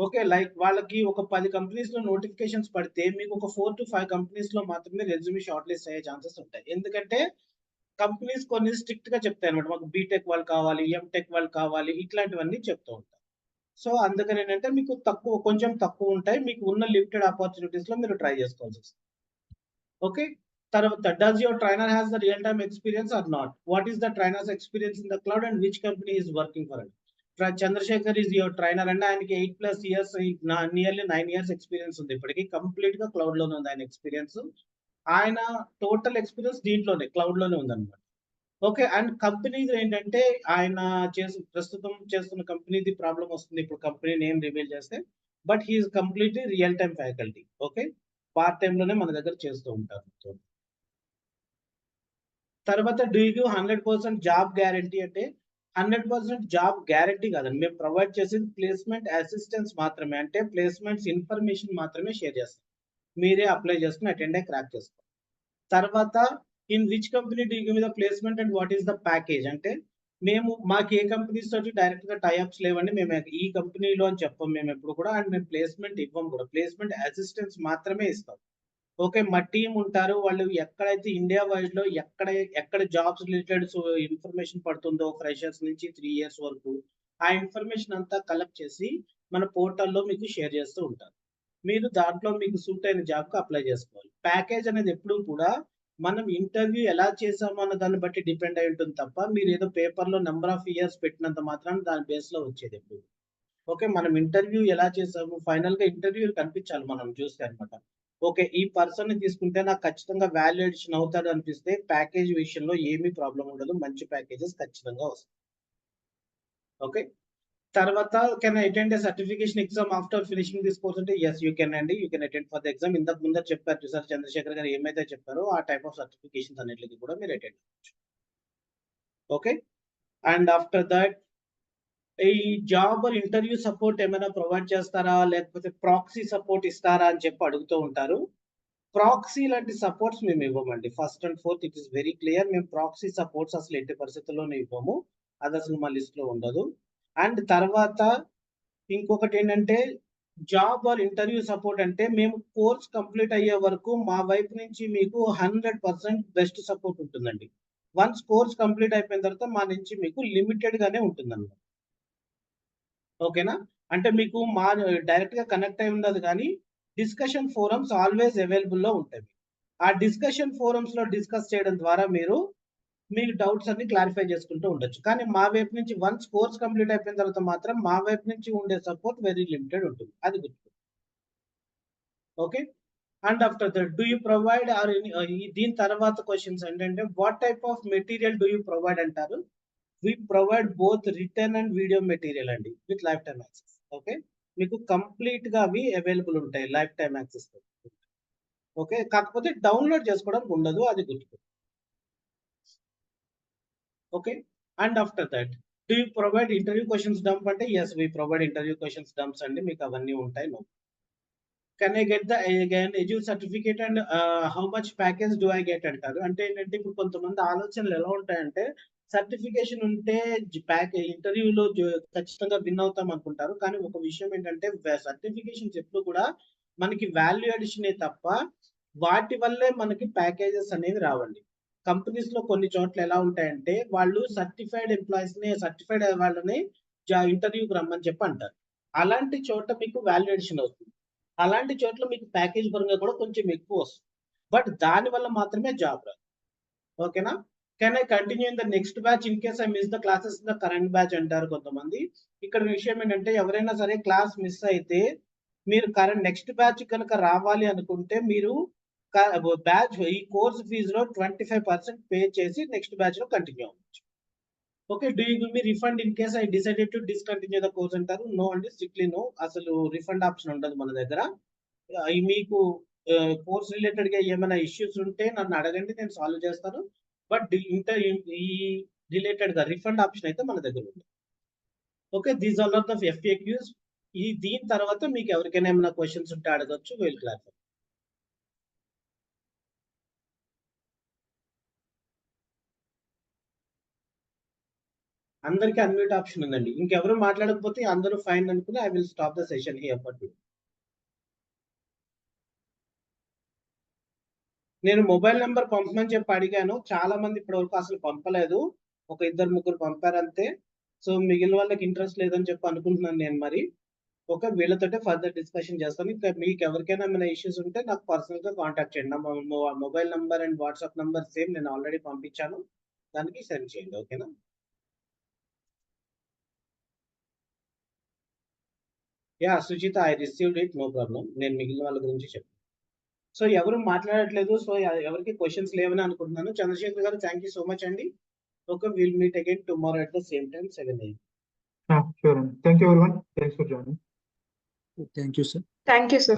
ఓకే. లైక్ వాళ్ళకి ఒక 10 కంపెనీస్‌లో నోటిఫికేషన్స్ పడితే మీకు ఒక 4 to 5 కంపెనీస్‌లో మాత్రమే రెజ్యూమ్ షార్ట్ లిస్ట్ అయ్యే ఛాన్సెస్ ఉంటాయి. ఎందుకంటే కంపెనీస్ కొన్ని స్ట్రిక్ట్‌గా చెప్తాయన్నమాట. మాకు బీటెక్ వాళ్ళు కావాలి, ఎంటెక్ వాళ్ళు కావాలి ఇట్లాంటివన్నీ చెప్తూ ఉంటారు. సో, అందుకనేంటంటే మీకు కొంచెం తక్కువుంటాయి. మీకు ఉన్న లిమిటెడ్ ఆపర్చునిటీస్‌లో మీరు ట్రై చేసుకోవాల్సొస్తుంది. ఓకే. తర్వాత does your trainer has the real time experience or not? What is the trainer's experience in the cloud and which company is working for it? Chandrashekhar is your trainer అండి. ఆయనకి 8+ years nearly 9 years experience ఉంది ఇప్పటికి. కంప్లీట్‌గా క్లౌడ్‌లోనే ఉంది ఆయన experience. ఆయన total experience దీంట్లోనే క్లౌడ్‌లోనే ఉందన్నమాట. ఓకే. అండ్ కంపెనీది ఏంటంటే ఆయన ప్రస్తుతం చేస్తున్న కంపెనీది ప్రాబ్లమ్ వస్తుంది. ఇప్పుడు కంపెనీ నేమ్ రివీల్ చేస్తే. But he is completely real time faculty. Okay. Part టైమ్‌లోనే మన దగ్గర చేస్తూ ఉంటారు. తర్వాత do you give 100% job guarantee అంటే 100% జాబ్ గ్యారంటీ కాదండి. మేము ప్రొవైడ్ చేసేది ప్లేస్‌మెంట్ అసిస్టెన్స్ మాత్రమే. అంటే ప్లేస్‌మెంట్స్ ఇన్ఫర్మేషన్ మాత్రమే షేర్ చేస్తాం. మీరే అప్లై చేసుకొని అటెండ్ అయ్యి క్రాక్ చేసుకోవాలి. తర్వాత in which company do you give the placement and what is the package అంటే మాకు ఏ కంపెనీస్ తోటి డైరెక్ట్‌గా టై అప్స్ లేవండి. మేము ఈ కంపెనీలో అని చెప్పం మేమెప్పుడు కూడా. అండ్ మేము ప్లేస్‌మెంట్ ఇవ్వం కూడా. ప్లేస్‌మెంట్ అసిస్టెన్స్ మాత్రమే ఇస్తాం. ఓకే. మా టీమ్ ఉంటారు. వాళ్ళు ఎక్కడైతే ఇండియా వైడ్‌లో ఎక్కడ జాబ్స్ రిలేటెడ్ ఇన్ఫర్మేషన్ పడుతుందో ఫ్రెషర్స్ నుంచి 3 ఇయర్స్ వరకు, ఆ ఇన్ఫర్మేషన్ అంతా కలెక్ట్ చేసి మన పోర్టల్‌లో మీకు షేర్ చేస్తూ ఉంటారు. మీరు దాంట్లో మీకు సూట్ అయిన జాబ్‌కి అప్లై చేసుకోవాలి. ప్యాకేజ్ అనేది ఎప్పుడూ కూడా మనం ఇంటర్వ్యూ ఎలా చేసామో అన్న దాన్ని బట్టి డిపెండ్ అయి ఉంటుంది తప్ప, మీరేదో పేపర్‌లో నంబర్ ఆఫ్ ఇయర్స్ పెట్టినంత మాత్రాన దాని బేస్‌లో వచ్చేది ఎప్పుడు. ఓకే. మనం ఇంటర్వ్యూ ఎలా చేసాము, ఫైనల్‌గా ఇంటర్వ్యూ కనిపించాలి మనం చూస్తే అన్నమాట. ఓకే. ఈ పర్సన్‌ని తీసుకుంటే నాకు ఖచ్చితంగా వాల్యూ అడిషన్ అవుతాడు అనిపిస్తే ప్యాకేజ్ విషయంలో ఏమీ ప్రాబ్లమ్ ఉండదు. మంచి ప్యాకేజెస్ ఖచ్చితంగా వస్తాయి. ఓకే. తర్వాత can I attend a certification exam after finishing this course అంటే యెస్ యూ కెన్ అండి. You can attend for the exam. ఇంతకు ముందర చెప్పారు చూసారు చంద్రశేఖర్ గారు ఏమైతే చెప్పారో ఆ టైప్ ఆఫ్ సర్టిఫికేషన్స్ అన్నిటికి కూడా మీరు అటెండ్ అవ్వచ్చు. ఓకే. అండ్ ఆఫ్టర్ దట్ ఈ జాబ్ ఇంటర్వ్యూ సపోర్ట్ ఏమైనా ప్రొవైడ్ చేస్తారా? లేకపోతే ప్రాక్సీ సపోర్ట్ ఇస్తారా? అని చెప్పి అడుగుతూ ఉంటారు. ప్రాక్సీ లాంటి సపోర్ట్స్ మేము ఇవ్వమండి. First and fourth it is very clear. మేము ప్రాక్సీ సపోర్ట్స్ అసలు ఎట్టి పరిస్థితుల్లోనూ ఇవ్వము. అది అసలు మా లిస్ట్‌లో ఉండదు. అండ్ తర్వాత ఇంకొకటేంటంటే జాబ్ ఆర్ ఇంటర్వ్యూ సపోర్ట్ అంటే మేము కోర్స్ కంప్లీట్ అయ్యే వరకు మా వైపు నుంచి మీకు 100% బెస్ట్ సపోర్ట్ ఉంటుందండి. వన్స్ కోర్స్ కంప్లీట్ అయిపోయిన తర్వాత మా నుంచి మీకు లిమిటెడ్ గానే ఉంటుందన్నమాట. ఓకేనా? అంటే మీకు డైరెక్ట్‌గా కనెక్ట్ అయి ఉండదు గానీ, డిస్కషన్ ఫోరమ్స్ ఆల్‌వేస్ అవైలబుల్‌లో ఉంటాయి. ఆ డిస్కషన్ ఫోరమ్స్‌లో డిస్కస్ చేయడం ద్వారా మీ డౌట్స్ అన్ని క్లారిఫై చేసుకుంటూ ఉండొచ్చు. కానీ మా వైపు నుంచి వన్స్ కోర్స్ కంప్లీట్ అయిపోయిన తర్వాత మాత్రం మా వైపు నుంచి ఉండే సపోర్ట్ వెరీ లిమిటెడ్ ఉంటుంది. అది గుర్తుపెట్టుకోండి. Okay. And after that do you provide or దీని తర్వాత క్వెషన్స్ ఏంటంటే what type of material do you provide అంటారు? We provide both written and video material అండి with life time access. Okay. మీకు complete గా అవి అవైలబుల్ ఉంటాయి లైఫ్ టైమ్ యాక్సెస్. ఓకే. కాకపోతే డౌన్లోడ్ చేసుకోవడానికి ఉండదు. అది గుర్తుపెట్టుకోండి. Okay. And after that do you provide interview questions dump అంటే yes we provide interview questions dumps అండి. మీకు అవన్నీ ఉంటాయి. No. Can I get the again edu certificate and how much package do I get అంటారు. అంటే ఏంటంటే ఇప్పుడు కొంతమంది ఆలోచనలు ఎలా ఉంటాయంటే సర్టిఫికేషన్ ఉంటే ఇంటర్వ్యూలో ఖచ్చితంగా విన్ అవుతాం అనుకుంటారు. కానీ ఒక విషయం ఏంటంటే సర్టిఫికేషన్స్ ఎప్పుడు కూడా మనకి వాల్యూ అడిషనే తప్ప వాటి వల్లే మనకి ప్యాకేజెస్ అనేవి రావండి. కంపెనీస్ లో కొన్ని చోట్ల ఎలా ఉంటాయంటే వాళ్ళు సర్టిఫైడ్ వాళ్ళని ఇంటర్వ్యూకి రమ్మని చెప్పి అంటారు. అలాంటి చోట మీకు వాల్యూ అడిషన్ అవుతుంది. అలాంటి చోట్ల మీకు ప్యాకేజ్ పరంగా కూడా కొంచెం ఎక్కువ వస్తుంది. బట్ దాని వల్ల మాత్రమే జాబ్ రాదు. ఓకేనా? Can I continue in the next batch in case I miss the classes in the current batch అంటారు కొంతమంది. ఇక్కడ విషయం ఏంటంటే ఎవరైనా సరే క్లాస్ మిస్ అయితే మీరు నెక్స్ట్ బ్యాచ్ కనుక రావాలి అనుకుంటే మీరు ఈ కోర్స్ ఫీజులో 25% పే చేసి నెక్స్ట్ బ్యాచ్ లో కంటిన్యూ అవ్వచ్చు. Okay. Do you give me refund in case I decided to discontinue the course అంటారు. నో అండి. Strictly no. అసలు రిఫండ్ ఆప్షన్ ఉండదు మన దగ్గర. మీకు కోర్స్ రిలేటెడ్‌గా ఏమైనా ఇష్యూస్ ఉంటే నన్ను అడగండి. నేను సాల్వ్ చేస్తాను. బట్ ఈ రిలేటెడ్‌గా రిఫండ్ ఆప్షన్ అయితే మన దగ్గర ఉంది. Okay. These are all the FAQs. దీని తర్వాత మీకు ఎవరికైనా ఏమైనా క్వెషన్స్ ఉంటే అడగొచ్చు. Will clarify. అందరికి అన్మ్యూట్ ఆప్షన్ ఉందండి. ఇంకెవరు మాట్లాడకపోతే అందరూ ఫైన్ అనుకుని I will stop the session here for today. నేను మొబైల్ నంబర్ పంపమని చెప్పి అడిగాను. చాలా మంది ఇప్పటివరకు అసలు పంపలేదు. ఒక 2-3 పంపారు అంతే. సో మిగిలిన వాళ్ళకి ఇంట్రెస్ట్ లేదని చెప్పి అనుకుంటున్నాను నేను మరి. ఓకే, వీళ్ళతోటే ఫర్దర్ డిస్కషన్ చేస్తాను. ఇంకా మీకు ఎవరికైనా ఏమైనా ఇష్యూస్ ఉంటే నాకు పర్సనల్ గా కాంటాక్ట్ చేయండి. నా mobile number and WhatsApp number same, నేను ఆల్రెడీ పంపించాను. దానికి సెండ్ చేయండి. ఓకేనా? Yeah Sujitha, I received it, no problem. నేను మిగిలిన వాళ్ళ గురించి చెప్పాను. సో ఎవరు మాట్లాడట్లేదు. సో ఎవరికి క్వశ్చన్స్ లేవని అనుకుంటున్నాను. చంద్రశేఖర్ గారు, థ్యాంక్ యూ సో మచ్ అండి. Okay, will meet again tomorrow at the same time 7 AM. Sure. Thank you everyone. Thanks for joining. Thank you, sir. Thank you, sir.